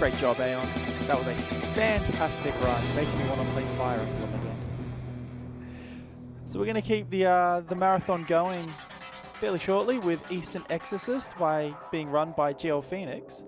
Great job, Aeon. That was a fantastic run, making me want to play Fire Emblem again. So we're going to keep the marathon going fairly shortly with Eastern Exorcist being run by GL Phoenix.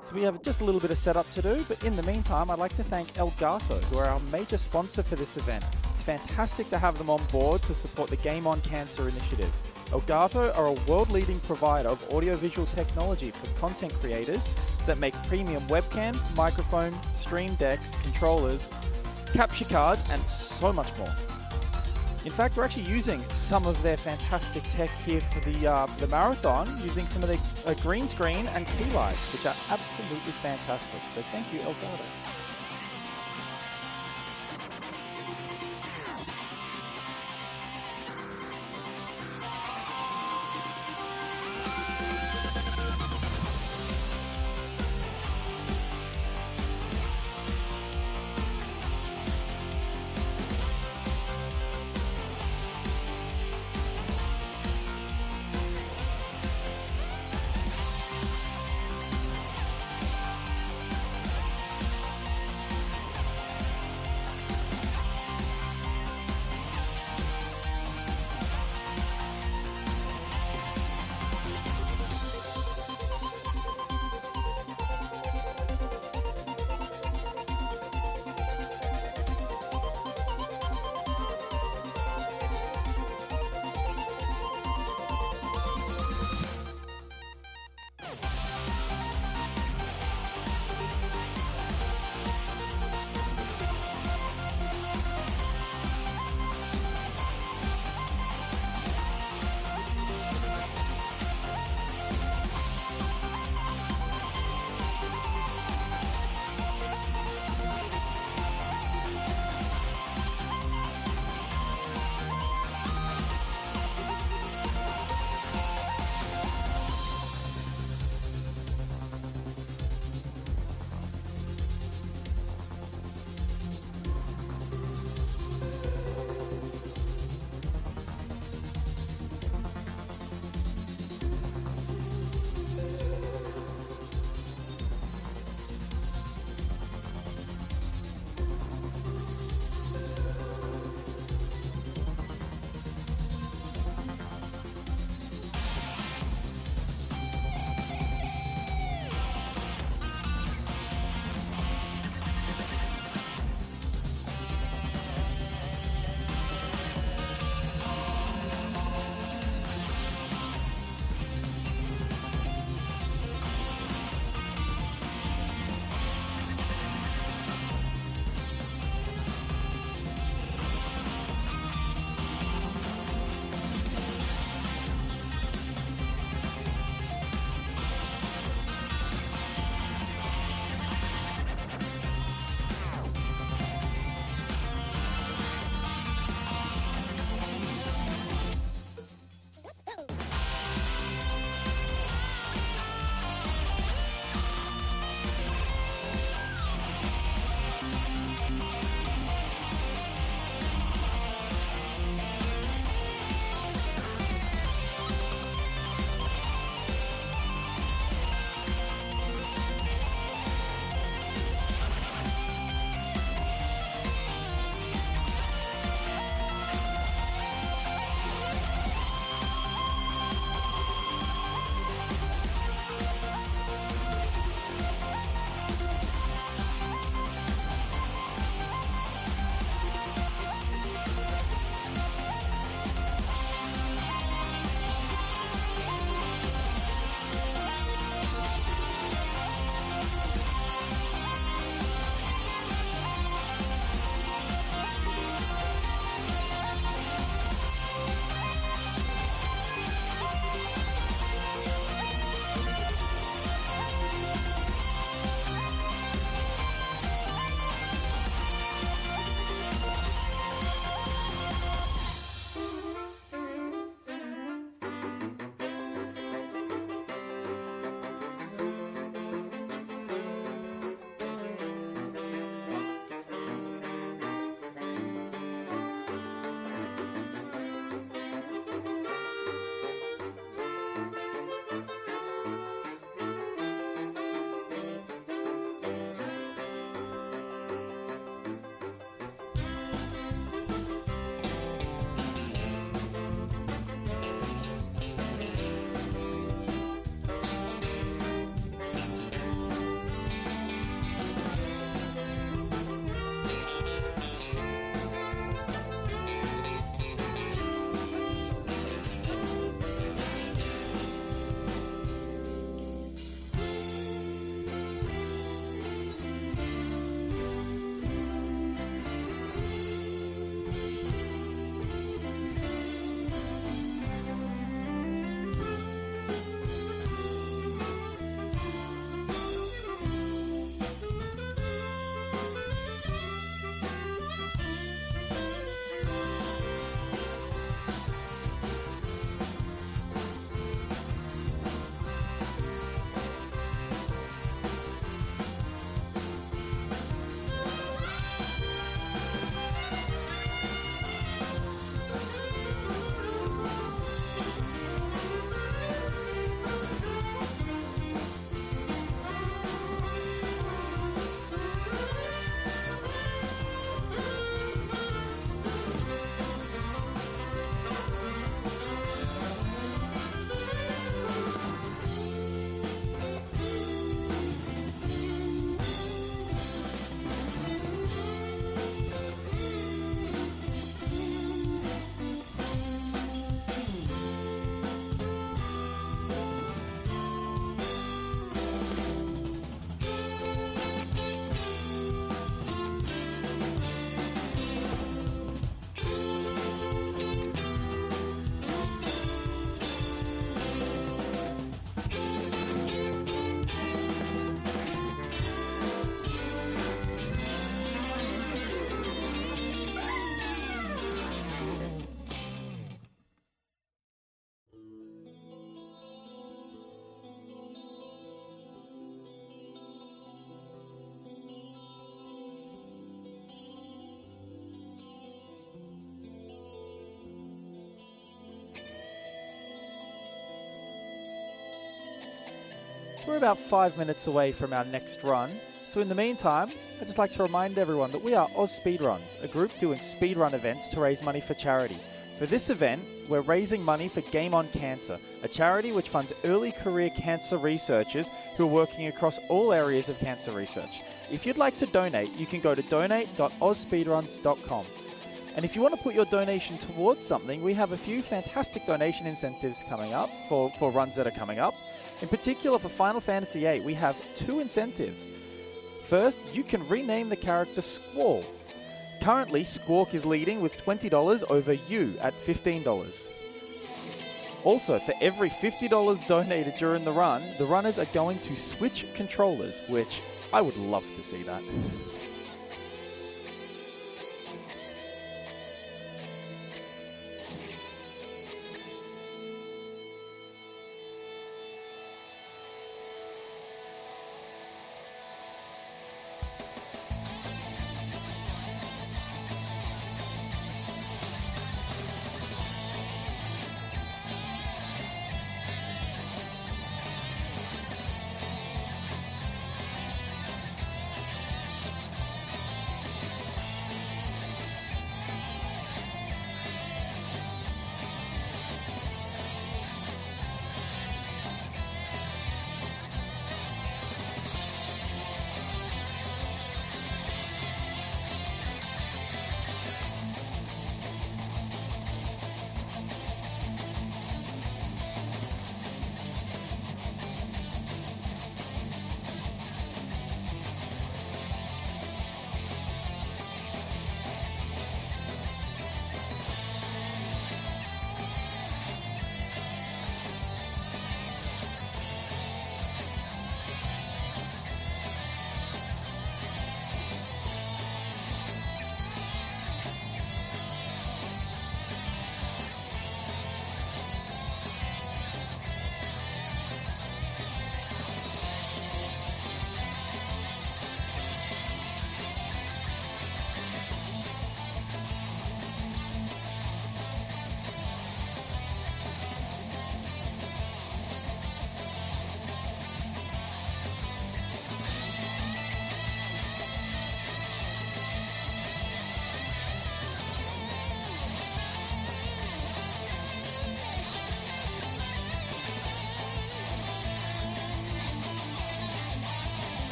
So we have just a little bit of setup to do, but in the meantime, I'd like to thank Elgato, who are our major sponsor for this event. It's fantastic to have them on board to support the Game on Cancer initiative. Elgato are a world-leading provider of audiovisual technology for content creators that make premium webcams, microphones, stream decks, controllers, capture cards, and so much more. In fact, we're actually using some of their fantastic tech here for the marathon, using some of their green screen and key lights, which are absolutely fantastic. So thank you, Elgato. we're about 5 minutes away from our next run. So in the meantime, I'd just like to remind everyone that we are AusSpeedruns, a group doing speedrun events to raise money for charity. For this event, we're raising money for Game On Cancer, a charity which funds early career cancer researchers who are working across all areas of cancer research. If you'd like to donate, you can go to donate.ausspeedruns.com. And if you want to put your donation towards something, we have a few fantastic donation incentives coming up for runs that are coming up. In particular, for Final Fantasy VIII, we have 2 incentives. First, you can rename the character Squall. Currently, Squawk is leading with $20 over you at $15. Also, for every $50 donated during the run, the runners are going to switch controllers, which I would love to see that.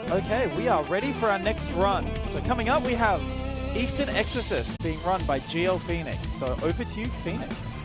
Okay, we are ready for our next run. So coming up, we have Eastern Exorcist being run by GL Phoenix. So over to you, Phoenix.